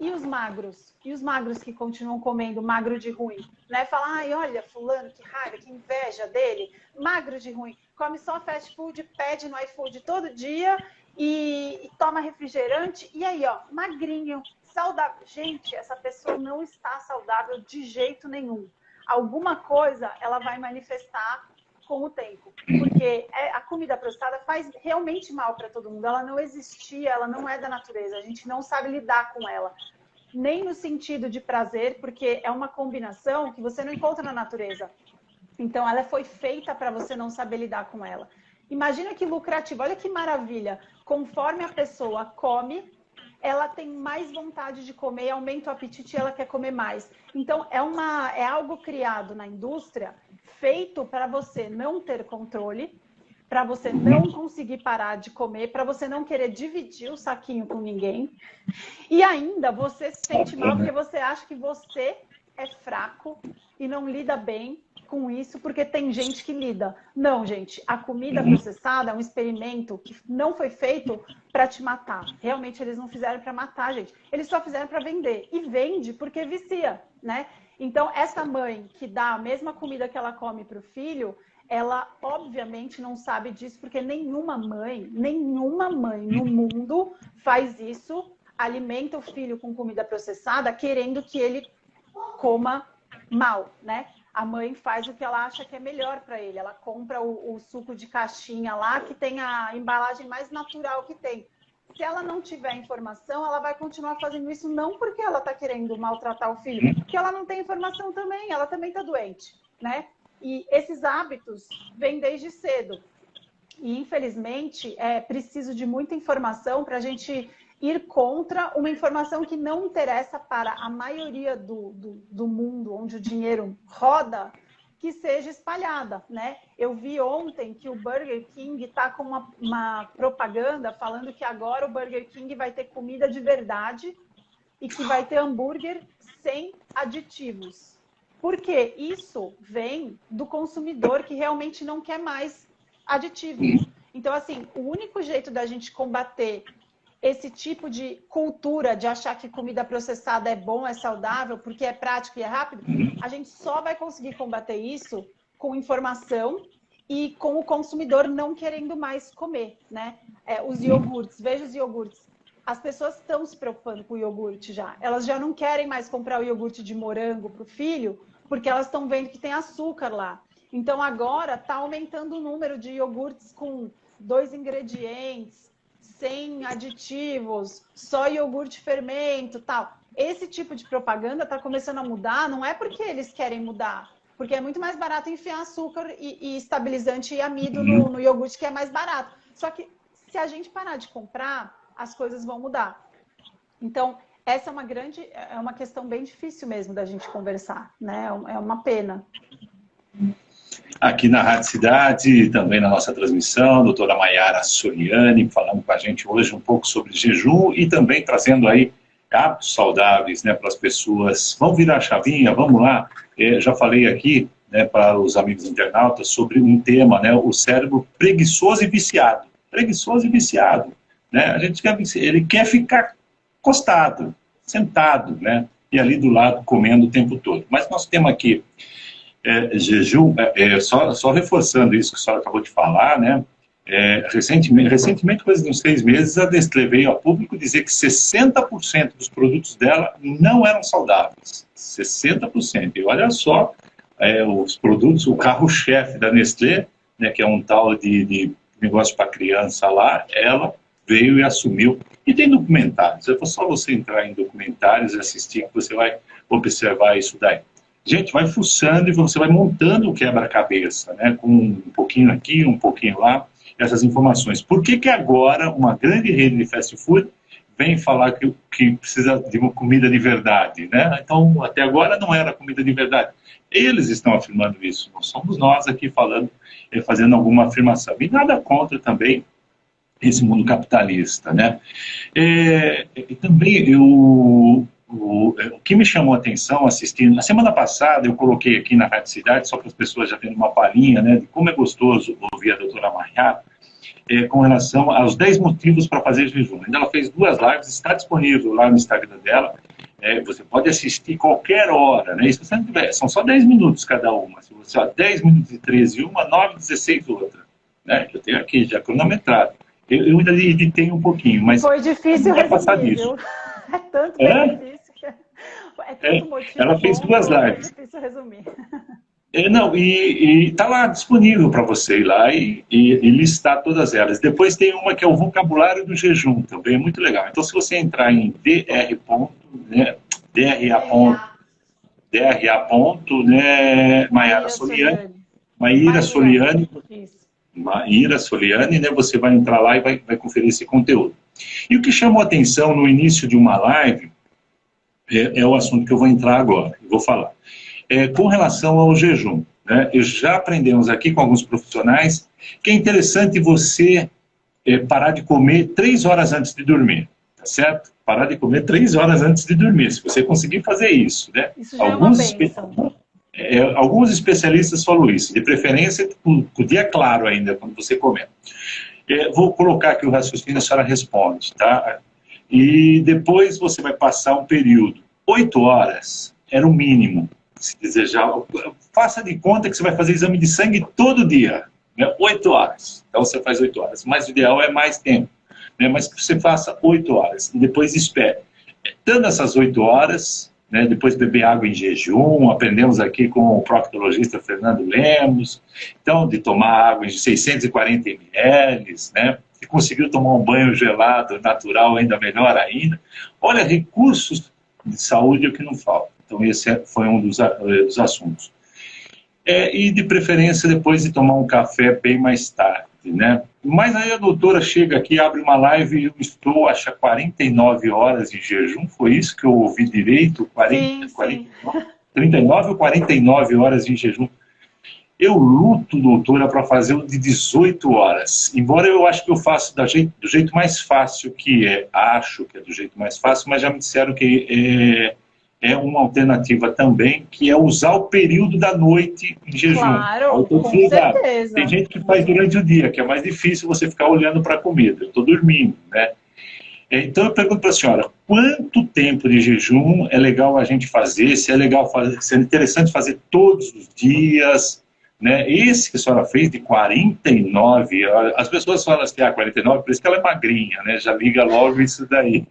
E os magros? E os magros que continuam comendo magro de ruim? Né? Fala, ai, olha, fulano, que raiva, que inveja dele. Magro de ruim. Come só fast food, pede no iFood todo dia e toma refrigerante. E aí, ó, magrinho, saudável. Gente, essa pessoa não está saudável de jeito nenhum. Alguma coisa ela vai manifestar com o tempo. Porque a comida processada faz realmente mal para todo mundo. Ela não existia, ela não é da natureza. A gente não sabe lidar com ela. Nem no sentido de prazer, porque é uma combinação que você não encontra na natureza. Então, ela foi feita para você não saber lidar com ela. Imagina que lucrativo, olha que maravilha. Conforme a pessoa come, ela tem mais vontade de comer, aumenta o apetite e ela quer comer mais. Então, é algo criado na indústria, feito para você não ter controle, para você não conseguir parar de comer, para você não querer dividir o saquinho com ninguém. E ainda você se sente mal porque você acha que você é fraco e não lida bem com isso, porque tem gente que lida. Não, gente, a comida processada é um experimento que não foi feito para te matar. Realmente eles não fizeram para matar, gente. Eles só fizeram para vender. E vende porque vicia, né? Então, essa mãe que dá a mesma comida que ela come para o filho, ela obviamente não sabe disso, porque nenhuma mãe no mundo faz isso, alimenta o filho com comida processada, querendo que ele coma mal, né? A mãe faz o que ela acha que é melhor para ele. Ela compra o suco de caixinha lá, que tem a embalagem mais natural que tem. Se ela não tiver informação, ela vai continuar fazendo isso não porque ela está querendo maltratar o filho, porque ela não tem informação também, ela também está doente, né? E esses hábitos vêm desde cedo. E, infelizmente, é preciso de muita informação para a gente ir contra uma informação que não interessa para a maioria do mundo, onde o dinheiro roda, que seja espalhada, né? Eu vi ontem que o Burger King está com uma propaganda falando que agora o Burger King vai ter comida de verdade e que vai ter hambúrguer sem aditivos. Porque isso vem do consumidor que realmente não quer mais aditivos. Então, assim, o único jeito da gente combater esse tipo de cultura de achar que comida processada é bom, é saudável, porque é prático e é rápido, a gente só vai conseguir combater isso com informação e com o consumidor não querendo mais comer, né? Os iogurtes, veja os iogurtes. As pessoas estão se preocupando com o iogurte já. Elas já não querem mais comprar o iogurte de morango para o filho, porque elas estão vendo que tem açúcar lá. Então, agora está aumentando o número de iogurtes com 2 ingredientes, sem aditivos, só iogurte fermento, tal. Esse tipo de propaganda está começando a mudar, não é porque eles querem mudar, porque é muito mais barato enfiar açúcar e estabilizante e amido no iogurte, que é mais barato. Só que se a gente parar de comprar, as coisas vão mudar. Então, essa é uma questão bem difícil mesmo da gente conversar, né? É uma pena. Aqui na Rádio Cidade, também na nossa transmissão, a doutora Maiara Soriani, falando com a gente hoje um pouco sobre jejum e também trazendo aí hábitos saudáveis, né, para as pessoas. Vamos virar a chavinha, vamos lá. Já falei aqui, né, para os amigos internautas sobre um tema, né, o cérebro preguiçoso e viciado. Preguiçoso e viciado, né? Ele quer ficar acostado, sentado, né, e ali do lado comendo o tempo todo. Mas nosso tema aqui jejum, só reforçando isso que a senhora acabou de falar, né? Recentemente, coisa de uns 6 meses, a Nestlé veio a público dizer que 60% dos produtos dela não eram saudáveis. 60%. E olha só, os produtos, o carro-chefe da Nestlé, né, que é um tal de negócio para criança lá, ela veio e assumiu. E tem documentários. É só você entrar em documentários e assistir que você vai observar isso daí. Gente, vai fuçando e você vai montando o quebra-cabeça, né? Com um pouquinho aqui, um pouquinho lá, essas informações. Por que agora uma grande rede de fast food vem falar que precisa de uma comida de verdade, né? Então, até agora não era comida de verdade. Eles estão afirmando isso, não somos nós aqui falando, fazendo alguma afirmação. E nada contra também esse mundo capitalista, né? E também o que me chamou a atenção assistindo, na semana passada eu coloquei aqui na Rádio Cidade, só para as pessoas já terem uma palhinha, né, de como é gostoso ouvir a doutora Maiara, com relação aos 10 motivos para fazer jejum. Ainda ela fez 2 lives, está disponível lá no Instagram dela, você pode assistir qualquer hora, né, e se você não tiver, são só 10 minutos cada uma, se você 10 minutos e 13 uma, 9 e 16 outra, né, eu tenho aqui já cronometrado. Eu ainda editei um pouquinho, mas foi difícil não vai passar resumir, disso. É tanto É? benefício, é tanto motivo Ela fez bom, 2 é lives. difícil resumir. Não, e tá lá disponível para você ir lá e listar todas elas. Depois tem uma que é o vocabulário do jejum, também é muito legal. Então, se você entrar em né, DRA. Né, Maiara Maíra Soliani, Soliani. Maíra Maíra, Soliani, isso. Maíra Soliani, né, você vai entrar lá e vai conferir esse conteúdo. E o que chamou a atenção no início de uma live é o assunto que eu vou entrar agora, eu vou falar. Com relação ao jejum, né, já aprendemos aqui com alguns profissionais que é interessante você parar de comer 3 horas antes de dormir, tá certo? Parar de comer 3 horas antes de dormir, se você conseguir fazer isso, né? Isso já é uma bênção. Alguns especialistas falam isso, de preferência com o dia claro ainda, quando você comer. Vou colocar aqui o raciocínio, a senhora responde, tá? E depois você vai passar um período. 8 horas era o mínimo, se desejar. Faça de conta que você vai fazer exame de sangue todo dia, né? 8 horas. Então você faz 8 horas. Mas o ideal é mais tempo, né? Mas que você faça 8 horas e depois espere. Dando essas 8 horas, né, depois beber água em jejum, aprendemos aqui com o proctologista Fernando Lemos, então, de tomar água de 640 ml, né, se conseguiu tomar um banho gelado, natural, ainda melhor ainda. Olha, recursos de saúde é o que não falta. Então, esse foi um dos assuntos. E de preferência depois de tomar um café bem mais tarde, né? Mas aí a doutora chega aqui, abre uma live e eu estou, acho, 49 horas em jejum, foi isso que eu ouvi direito? 40, Sim, 49, 39 ou 49 horas em jejum. Eu luto, doutora, para fazer o de 18 horas. Embora eu acho que eu faço do jeito mais fácil acho que é do jeito mais fácil, mas já me disseram que é uma alternativa também, que é usar o período da noite em jejum. claro, com Autocuidado. Tem certeza. gente que faz durante o dia, que é mais difícil você ficar olhando para a comida. Eu estou dormindo, né? Então eu pergunto para a senhora, quanto tempo de jejum é legal a gente fazer? Se é legal fazer, se é interessante fazer todos os dias, né? Esse que a senhora fez de 49 horas, as pessoas falam assim, 49, por isso que ela é magrinha, né? Já liga logo isso daí.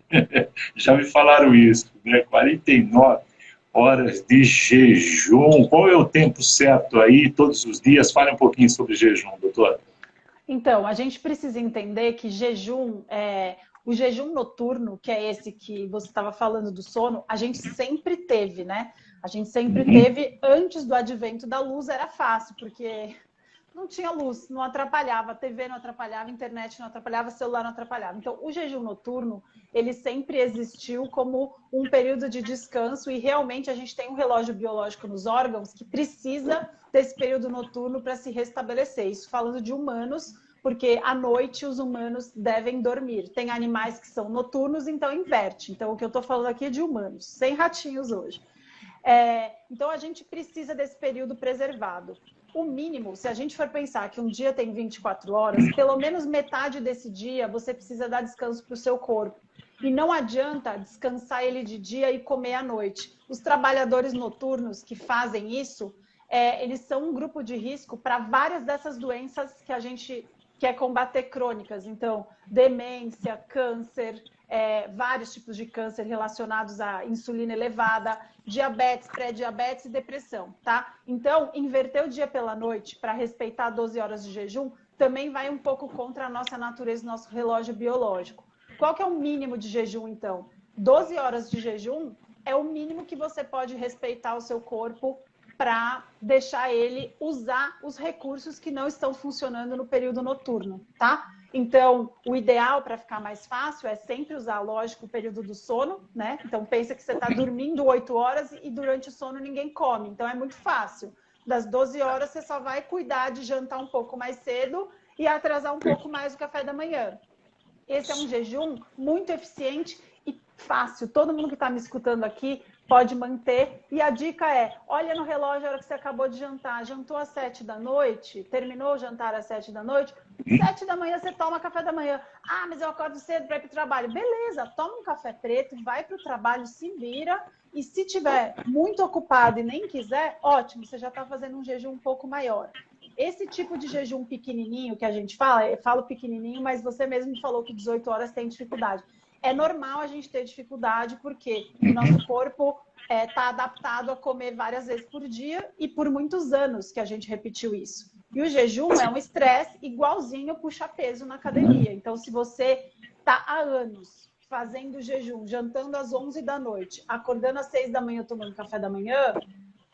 Já me falaram isso, né? 49 horas de jejum. Qual é o tempo certo aí, todos os dias? Fale um pouquinho sobre jejum, doutora. Então, a gente precisa entender que o jejum noturno, que é esse que você estava falando do sono, a gente sempre teve, né? A gente sempre teve, antes do advento da luz, era fácil, porque não tinha luz, não atrapalhava, a TV não atrapalhava, a internet não atrapalhava, o celular não atrapalhava. Então, o jejum noturno, ele sempre existiu como um período de descanso e realmente a gente tem um relógio biológico nos órgãos que precisa desse período noturno para se restabelecer. Isso falando de humanos, porque à noite os humanos devem dormir. Tem animais que são noturnos, então inverte. Então, o que eu estou falando aqui é de humanos, sem ratinhos hoje. Então, a gente precisa desse período preservado. O mínimo, se a gente for pensar que um dia tem 24 horas, pelo menos metade desse dia você precisa dar descanso para o seu corpo. E não adianta descansar ele de dia e comer à noite. Os trabalhadores noturnos que fazem isso, eles são um grupo de risco para várias dessas doenças que a gente quer combater crônicas. Então, demência, câncer, vários tipos de câncer relacionados à insulina elevada, diabetes, pré-diabetes e depressão, tá? Então, inverter o dia pela noite para respeitar 12 horas de jejum também vai um pouco contra a nossa natureza, nosso relógio biológico. Qual que é o mínimo de jejum, então? 12 horas de jejum é o mínimo que você pode respeitar o seu corpo para deixar ele usar os recursos que não estão funcionando no período noturno, tá? Então, o ideal para ficar mais fácil é sempre usar, lógico, o período do sono, né? Então, pensa que você está dormindo 8 horas e durante o sono ninguém come. Então, é muito fácil. Das 12 horas, você só vai cuidar de jantar um pouco mais cedo e atrasar um pouco mais o café da manhã. Esse é um jejum muito eficiente e fácil. Todo mundo que está me escutando aqui pode manter. E a dica é, olha no relógio a hora que você acabou de jantar. Jantou às 7 da noite? Terminou o jantar às 7 da noite? 7 da manhã você toma café da manhã. Ah, mas eu acordo cedo para ir para o trabalho. Beleza, toma um café preto, vai para o trabalho, se vira. E se tiver muito ocupado e nem quiser, ótimo, você já está fazendo um jejum um pouco maior. Esse tipo de jejum pequenininho que a gente fala, eu falo pequenininho, mas você mesmo falou que 18 horas tem dificuldade. É normal a gente ter dificuldade, porque o nosso corpo está adaptado a comer várias vezes por dia e por muitos anos que a gente repetiu isso. E o jejum é um estresse igualzinho puxar peso na academia. Então, se você está há anos fazendo jejum, jantando às 11 da noite, acordando às 6 da manhã, tomando café da manhã,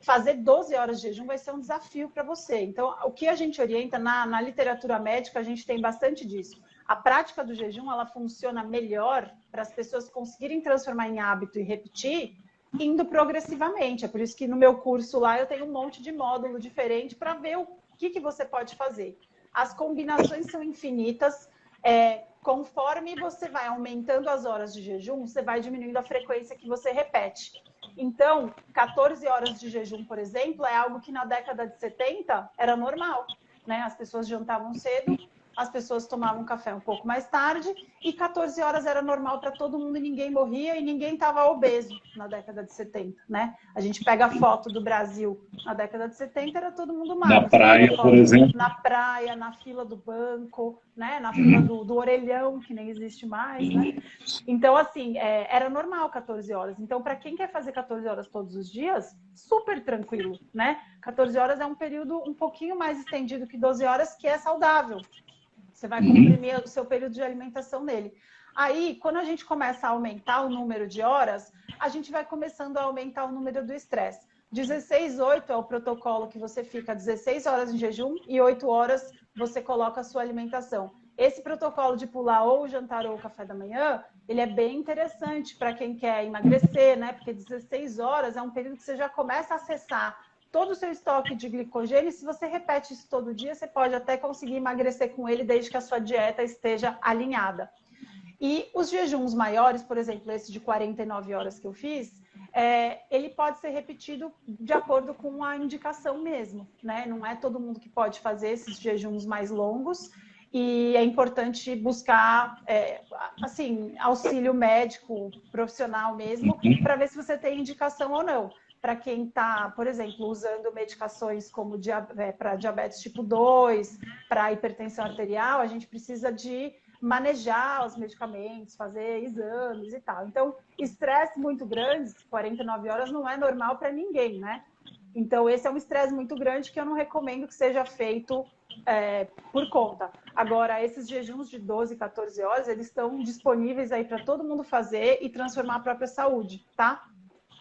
fazer 12 horas de jejum vai ser um desafio para você. Então, o que a gente orienta na literatura médica, a gente tem bastante disso. A prática do jejum, ela funciona melhor para as pessoas conseguirem transformar em hábito e repetir, indo progressivamente. É por isso que no meu curso lá eu tenho um monte de módulo diferente para ver o que você pode fazer. As combinações são infinitas. Conforme você vai aumentando as horas de jejum, você vai diminuindo a frequência que você repete. Então, 14 horas de jejum, por exemplo, é algo que na década de 70 era normal, né? As pessoas jantavam cedo, as pessoas tomavam café um pouco mais tarde e 14 horas era normal para todo mundo e ninguém morria e ninguém estava obeso na década de 70, né? A gente pega a foto do Brasil na década de 70, era todo mundo magro. Na praia, por exemplo. Na praia, na fila do banco, né? Na fila do orelhão, que nem existe mais, né? Então, assim, era normal 14 horas. Então, para quem quer fazer 14 horas todos os dias, super tranquilo, né? 14 horas é um período um pouquinho mais estendido que 12 horas, que é saudável. Você vai comprimir o seu período de alimentação nele. Aí, quando a gente começa a aumentar o número de horas, a gente vai começando a aumentar o número do estresse. 16/8 é o protocolo que você fica 16 horas em jejum e 8 horas você coloca a sua alimentação. Esse protocolo de pular ou o jantar ou o café da manhã, ele é bem interessante para quem quer emagrecer, né? Porque 16 horas é um período que você já começa a acessar todo o seu estoque de glicogênio. E se você repete isso todo dia, você pode até conseguir emagrecer com ele desde que a sua dieta esteja alinhada. E os jejuns maiores, por exemplo, esse de 49 horas que eu fiz, ele pode ser repetido de acordo com a indicação mesmo, né? Não é todo mundo que pode fazer esses jejuns mais longos e é importante buscar, assim, auxílio médico, profissional mesmo, para ver se você tem indicação ou não. Para quem está, por exemplo, usando medicações como para diabetes tipo 2, para hipertensão arterial, a gente precisa de manejar os medicamentos, fazer exames e tal. Então, estresse muito grande, 49 horas não é normal para ninguém, né? Então, esse é um estresse muito grande que eu não recomendo que seja feito por conta. Agora, esses jejuns de 12, 14 horas, eles estão disponíveis aí para todo mundo fazer e transformar a própria saúde, tá?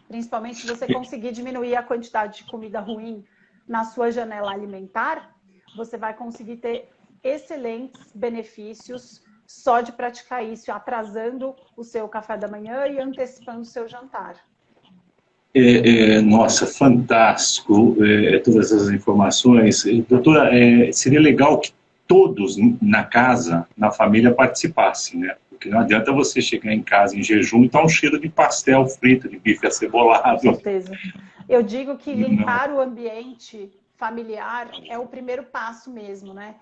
Principalmente se você conseguir diminuir a quantidade de comida ruim na sua janela alimentar, você vai conseguir ter excelentes benefícios só de praticar isso, atrasando o seu café da manhã e antecipando o seu jantar. Nossa, fantástico todas essas informações. Doutora, seria legal que todos na casa, na família, participassem, né? Porque não adianta você chegar em casa em jejum e tá um cheiro de pastel frito, de bife acebolado. Com certeza. Eu digo que limpar o ambiente familiar é o primeiro passo mesmo, né?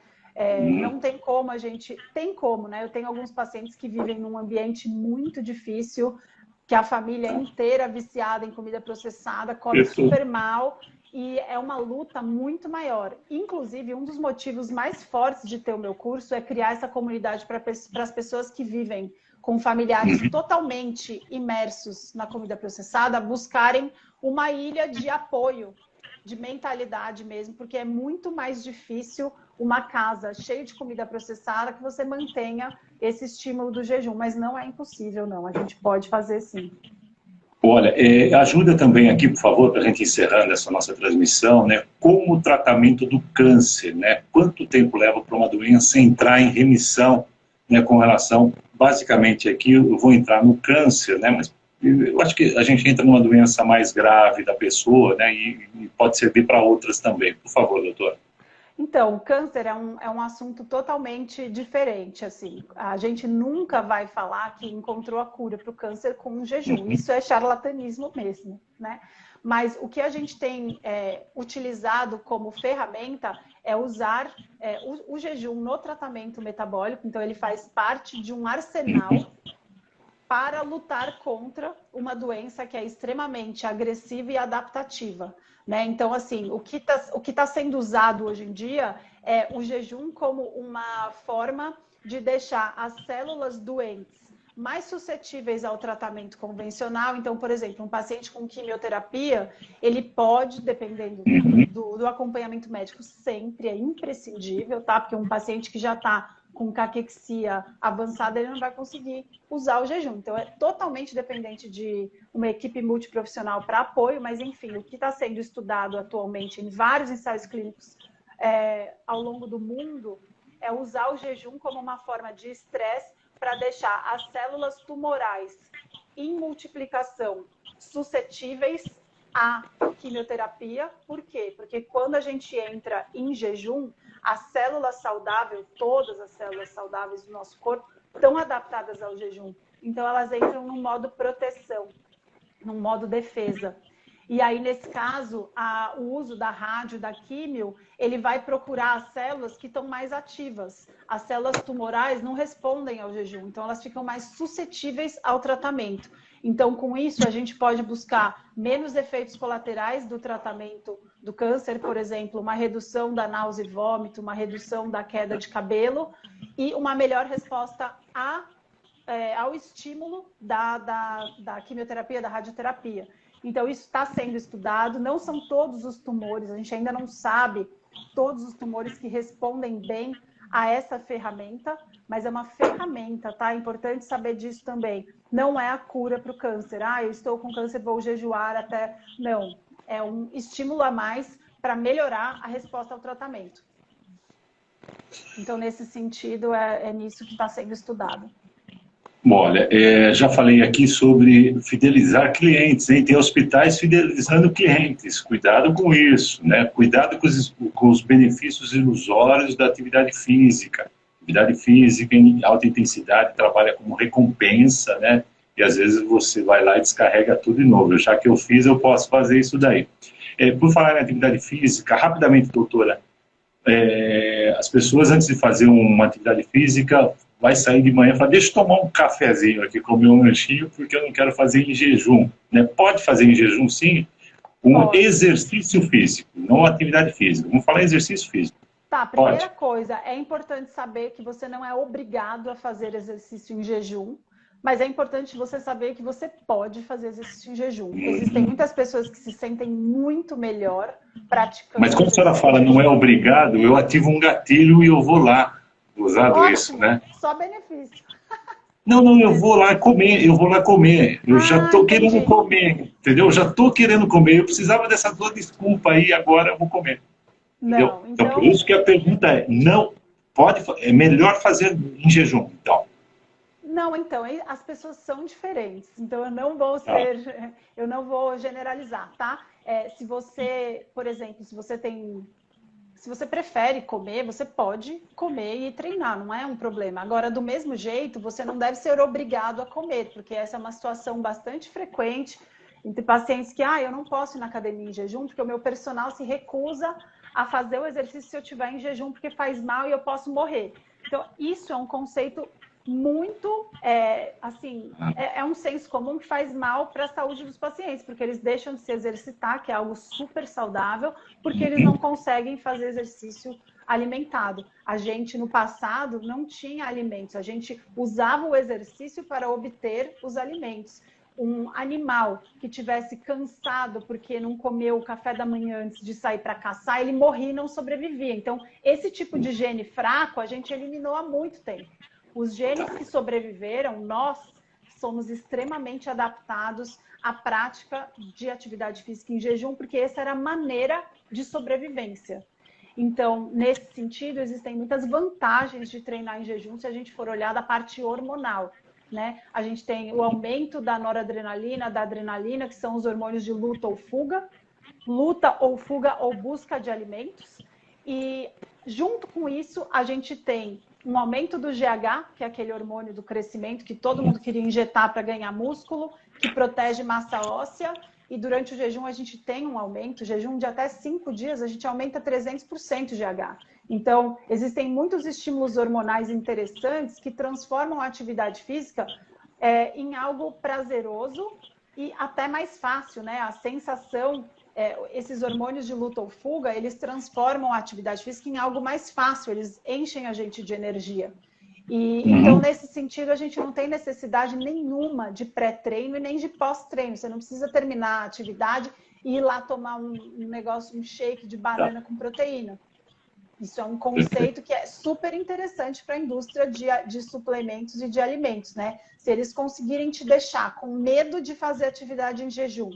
Não tem como a gente... Tem como, né? Eu tenho alguns pacientes que vivem num ambiente muito difícil, que a família inteira viciada em comida processada, come super mal, e é uma luta muito maior. Inclusive, um dos motivos mais fortes de ter o meu curso é criar essa comunidade para as pessoas que vivem com familiares totalmente imersos na comida processada, buscarem uma ilha de apoio, de mentalidade mesmo, porque é muito mais difícil uma casa cheia de comida processada que você mantenha esse estímulo do jejum, mas não é impossível, não. A gente pode fazer sim. Olha, ajuda também aqui, por favor, para a gente encerrando essa nossa transmissão, né? Como o tratamento do câncer, né? Quanto tempo leva para uma doença entrar em remissão, né? Com relação, basicamente aqui, eu vou entrar no câncer, né? Mas eu acho que a gente entra numa doença mais grave da pessoa, né? E pode servir para outras também. Por favor, doutora. Então, o câncer é um assunto totalmente diferente, assim. A gente nunca vai falar que encontrou a cura para o câncer com um jejum. Isso é charlatanismo mesmo, né? Mas o que a gente tem utilizado como ferramenta é usar o jejum no tratamento metabólico. Então, ele faz parte de um arsenal para lutar contra uma doença que é extremamente agressiva e adaptativa. Né? Então, assim, o que tá sendo usado hoje em dia é o jejum como uma forma de deixar as células doentes mais suscetíveis ao tratamento convencional. Então, por exemplo, um paciente com quimioterapia, ele pode, dependendo do acompanhamento médico, sempre é imprescindível, tá? Porque um paciente que já está com caquexia avançada, ele não vai conseguir usar o jejum. Então, é totalmente dependente de uma equipe multiprofissional para apoio, mas, enfim, o que está sendo estudado atualmente em vários ensaios clínicos ao longo do mundo é usar o jejum como uma forma de estresse para deixar as células tumorais em multiplicação suscetíveis à quimioterapia. Por quê? Porque quando a gente entra em jejum, as células saudáveis, todas as células saudáveis do nosso corpo, estão adaptadas ao jejum. Então, elas entram no modo proteção, no modo defesa. E aí, nesse caso, o uso da rádio, da químio, ele vai procurar as células que estão mais ativas. As células tumorais não respondem ao jejum, então elas ficam mais suscetíveis ao tratamento. Então, com isso, a gente pode buscar menos efeitos colaterais do tratamento do câncer, por exemplo, uma redução da náusea e vômito, uma redução da queda de cabelo e uma melhor resposta ao estímulo da quimioterapia, da radioterapia. Então, isso está sendo estudado, não são todos os tumores, a gente ainda não sabe todos os tumores que respondem bem a essa ferramenta, mas é uma ferramenta, tá? É importante saber disso também. Não é a cura para o câncer. Eu estou com câncer, vou jejuar até... Não, é um estímulo a mais para melhorar a resposta ao tratamento. Então, nesse sentido, é nisso que está sendo estudado. Bom, olha, já falei aqui sobre fidelizar clientes, hein? Tem hospitais fidelizando clientes, cuidado com isso, né? Cuidado com os benefícios ilusórios da atividade física. Atividade física em alta intensidade trabalha como recompensa, né? E às vezes você vai lá e descarrega tudo de novo. Já que eu fiz, eu posso fazer isso daí. Por falar em atividade física, rapidamente, doutora, as pessoas antes de fazer uma atividade física vai sair de manhã e falar, deixa eu tomar um cafezinho aqui, comer um lanchinho, porque eu não quero fazer em jejum. Né? Pode fazer em jejum, sim, exercício físico, não atividade física. Vamos falar em exercício físico. Tá, primeira coisa, é importante saber que você não é obrigado a fazer exercício em jejum, mas é importante você saber que você pode fazer exercício em jejum. Existem muitas pessoas que se sentem muito melhor praticando. Mas quando a senhora fala não é obrigado, eu ativo um gatilho e eu vou lá. Usado ótimo, isso, né? Só benefício. Não, eu vou lá comer, Eu já estou querendo comer, entendeu? Eu já estou querendo comer. Eu precisava dessa tua desculpa aí, agora eu vou comer. Não, então, por isso que a pergunta é melhor fazer em jejum, então. Não, então, as pessoas são diferentes. Então, eu não vou generalizar, tá? Se você, por exemplo, se você prefere comer, você pode comer e treinar, não é um problema. Agora, do mesmo jeito, você não deve ser obrigado a comer, porque essa é uma situação bastante frequente entre pacientes que, eu não posso ir na academia em jejum, porque o meu personal se recusa a fazer o exercício se eu estiver em jejum, porque faz mal e eu posso morrer. Então, isso é um conceito muito, é um senso comum que faz mal para a saúde dos pacientes, porque eles deixam de se exercitar, que é algo super saudável, porque eles não conseguem fazer exercício alimentado. A gente, no passado, não tinha alimentos, a gente usava o exercício para obter os alimentos. Um animal que tivesse cansado porque não comeu o café da manhã antes de sair para caçar, ele morria e não sobrevivia. Então, esse tipo de gene fraco, a gente eliminou há muito tempo. Os genes que sobreviveram, nós somos extremamente adaptados à prática de atividade física em jejum, porque essa era a maneira de sobrevivência. Então, nesse sentido, existem muitas vantagens de treinar em jejum se a gente for olhar da parte hormonal, né? A gente tem o aumento da noradrenalina, da adrenalina, que são os hormônios de luta ou fuga ou busca de alimentos. E junto com isso, a gente tem um aumento do GH, que é aquele hormônio do crescimento que todo mundo queria injetar para ganhar músculo, que protege massa óssea. E durante o jejum a gente tem um aumento, jejum de até 5 dias, a gente aumenta 300% o GH. Então, existem muitos estímulos hormonais interessantes que transformam a atividade física em algo prazeroso e até mais fácil, né? A sensação, esses hormônios de luta ou fuga, eles transformam a atividade física em algo mais fácil, eles enchem a gente de energia. E, então, nesse sentido, a gente não tem necessidade nenhuma de pré-treino e nem de pós-treino. Você não precisa terminar a atividade e ir lá tomar um negócio, um shake de banana com proteína. Isso é um conceito que é super interessante para a indústria de suplementos e de alimentos, né? Se eles conseguirem te deixar com medo de fazer atividade em jejum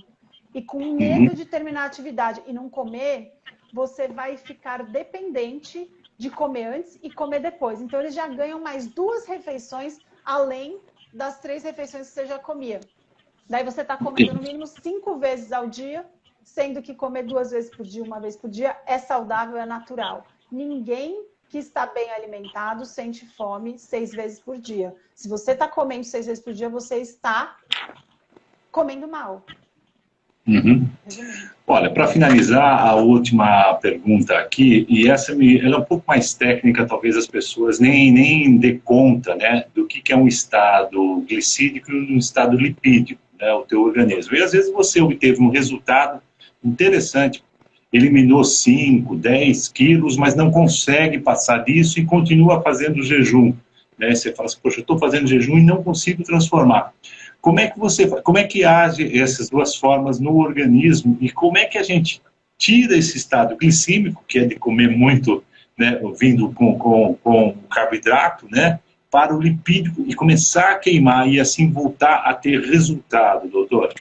e com medo de terminar a atividade e não comer, você vai ficar dependente de comer antes e comer depois. Então, eles já ganham mais 2 refeições além das 3 refeições que você já comia. Daí você está comendo no mínimo 5 vezes ao dia, sendo que comer 2 vezes por dia, 1 vez por dia, é saudável, é natural. Ninguém que está bem alimentado sente fome 6 vezes por dia. Se você está comendo 6 vezes por dia, você está comendo mal. Olha, para finalizar, a última pergunta aqui, e ela é um pouco mais técnica, talvez as pessoas nem dê conta, né, do que é um estado glicídico e um estado lipídico, né, o teu organismo. E às vezes você obteve um resultado interessante, eliminou 5, 10 quilos, mas não consegue passar disso e continua fazendo jejum, né? Você fala assim, poxa, eu estou fazendo jejum e não consigo transformar. Como é que age essas 2 formas no organismo e como é que a gente tira esse estado glicêmico, que é de comer muito, né, vindo com carboidrato, né, para o lipídico e começar a queimar e assim voltar a ter resultado, doutor?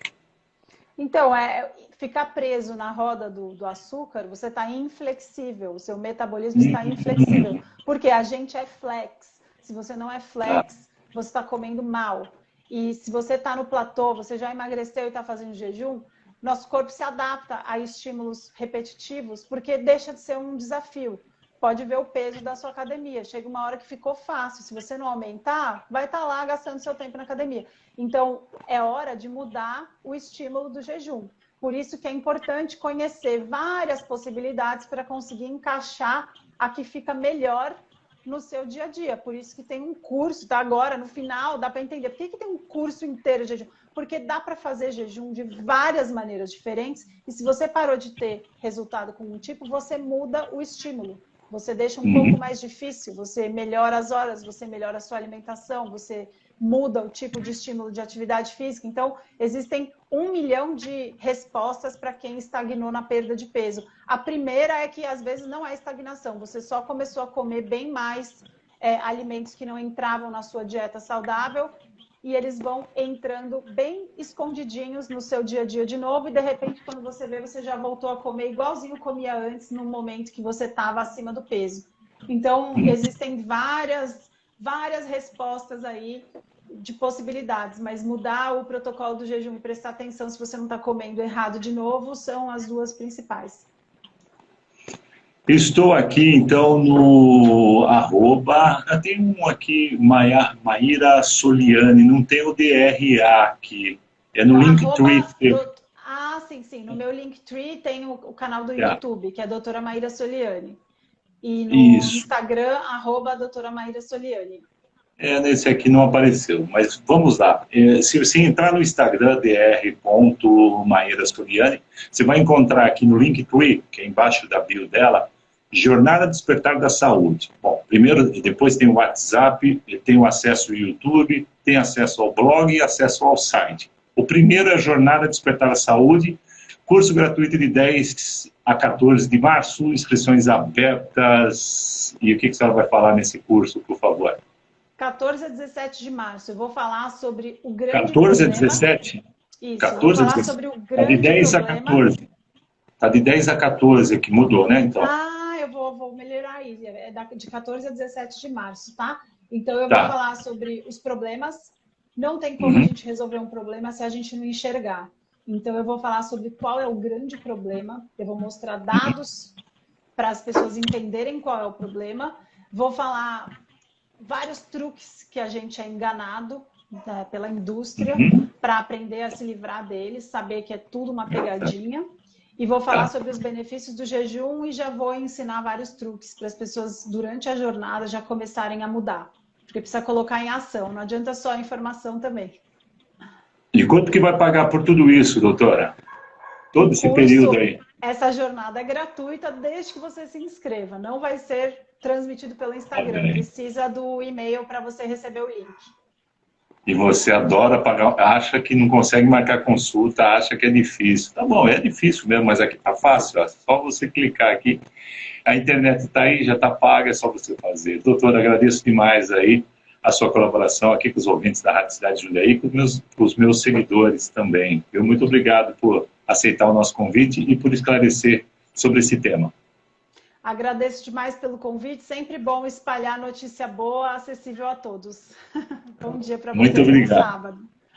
Então, ficar preso na roda do açúcar, você está inflexível, o seu metabolismo está inflexível, porque a gente é flex. Se você não é flex, você está comendo mal. E se você está no platô, você já emagreceu e está fazendo jejum, nosso corpo se adapta a estímulos repetitivos, porque deixa de ser um desafio. Pode ver o peso da sua academia. Chega uma hora que ficou fácil. Se você não aumentar, vai estar lá gastando seu tempo na academia. Então, é hora de mudar o estímulo do jejum. Por isso que é importante conhecer várias possibilidades para conseguir encaixar a que fica melhor no seu dia a dia. Por isso que tem um curso, tá? Agora, no final, dá para entender. Por que tem um curso inteiro de jejum? Porque dá para fazer jejum de várias maneiras diferentes. E se você parou de ter resultado com um tipo, você muda o estímulo. Você deixa um pouco mais difícil, você melhora as horas, você melhora a sua alimentação, você muda o tipo de estímulo de atividade física. Então, existem 1 milhão de respostas para quem estagnou na perda de peso. A primeira é que, às vezes, não é estagnação. Você só começou a comer bem mais alimentos que não entravam na sua dieta saudável e eles vão entrando bem escondidinhos no seu dia a dia de novo e, de repente, quando você vê, você já voltou a comer igualzinho comia antes, no momento que você estava acima do peso. Então, existem várias respostas aí de possibilidades, mas mudar o protocolo do jejum e prestar atenção se você não está comendo errado de novo são as 2 principais. Estou aqui, então, no @, tem um aqui, Maíra Soliani, não tem o DRA aqui, é no Linktree. Sim, no meu Linktree tem o canal do YouTube, que é a doutora Maíra Soliani. E no Instagram, @doutora Maíra Soliani. Nesse aqui não apareceu, mas vamos lá. Se você entrar no Instagram, dr.maíra Soliani, você vai encontrar aqui no Linktree, que é embaixo da bio dela, Jornada Despertar da Saúde. Bom, primeiro, depois tem o WhatsApp, tem o acesso ao YouTube, tem acesso ao blog e acesso ao site. O primeiro é a Jornada Despertar da Saúde, curso gratuito de 10 a 14 de março, inscrições abertas. E o que a senhora vai falar nesse curso, por favor? 14 a 17 de março. Eu vou falar sobre o grande 14 problema. a 17? Isso, 14 vou falar a 17. sobre o grande problema. Está de 10 problema. a 14. Está de 10 a 14 que mudou, né? Então. Eu vou melhorar aí. É de 14 a 17 de março, tá? Então eu vou falar sobre os problemas. Não tem como a gente resolver um problema se a gente não enxergar. Então eu vou falar sobre qual é o grande problema. Eu vou mostrar dados para as pessoas entenderem qual é o problema. Vou falar vários truques que a gente é enganado, né, pela indústria para aprender a se livrar deles, saber que é tudo uma pegadinha. E vou falar sobre os benefícios do jejum e já vou ensinar vários truques para as pessoas, durante a jornada, já começarem a mudar. Porque precisa colocar em ação, não adianta só a informação também. E quanto que vai pagar por tudo isso, doutora? Todo esse período aí? Essa jornada é gratuita desde que você se inscreva. Não vai ser transmitido pelo Instagram. Precisa do e-mail para você receber o link. E você adora pagar, acha que não consegue marcar consulta, acha que é difícil. Tá bom, é difícil mesmo, mas aqui tá fácil. Ó. Só você clicar aqui. A internet está aí, já está paga, é só você fazer. Doutor, agradeço demais aí a sua colaboração aqui com os ouvintes da Rádio Cidade de Jundiaí, com os meus seguidores também. Eu muito obrigado por aceitar o nosso convite e por esclarecer sobre esse tema. Agradeço demais pelo convite. Sempre bom espalhar notícia boa, acessível a todos. Bom dia para vocês. Muito obrigado. Bom sábado.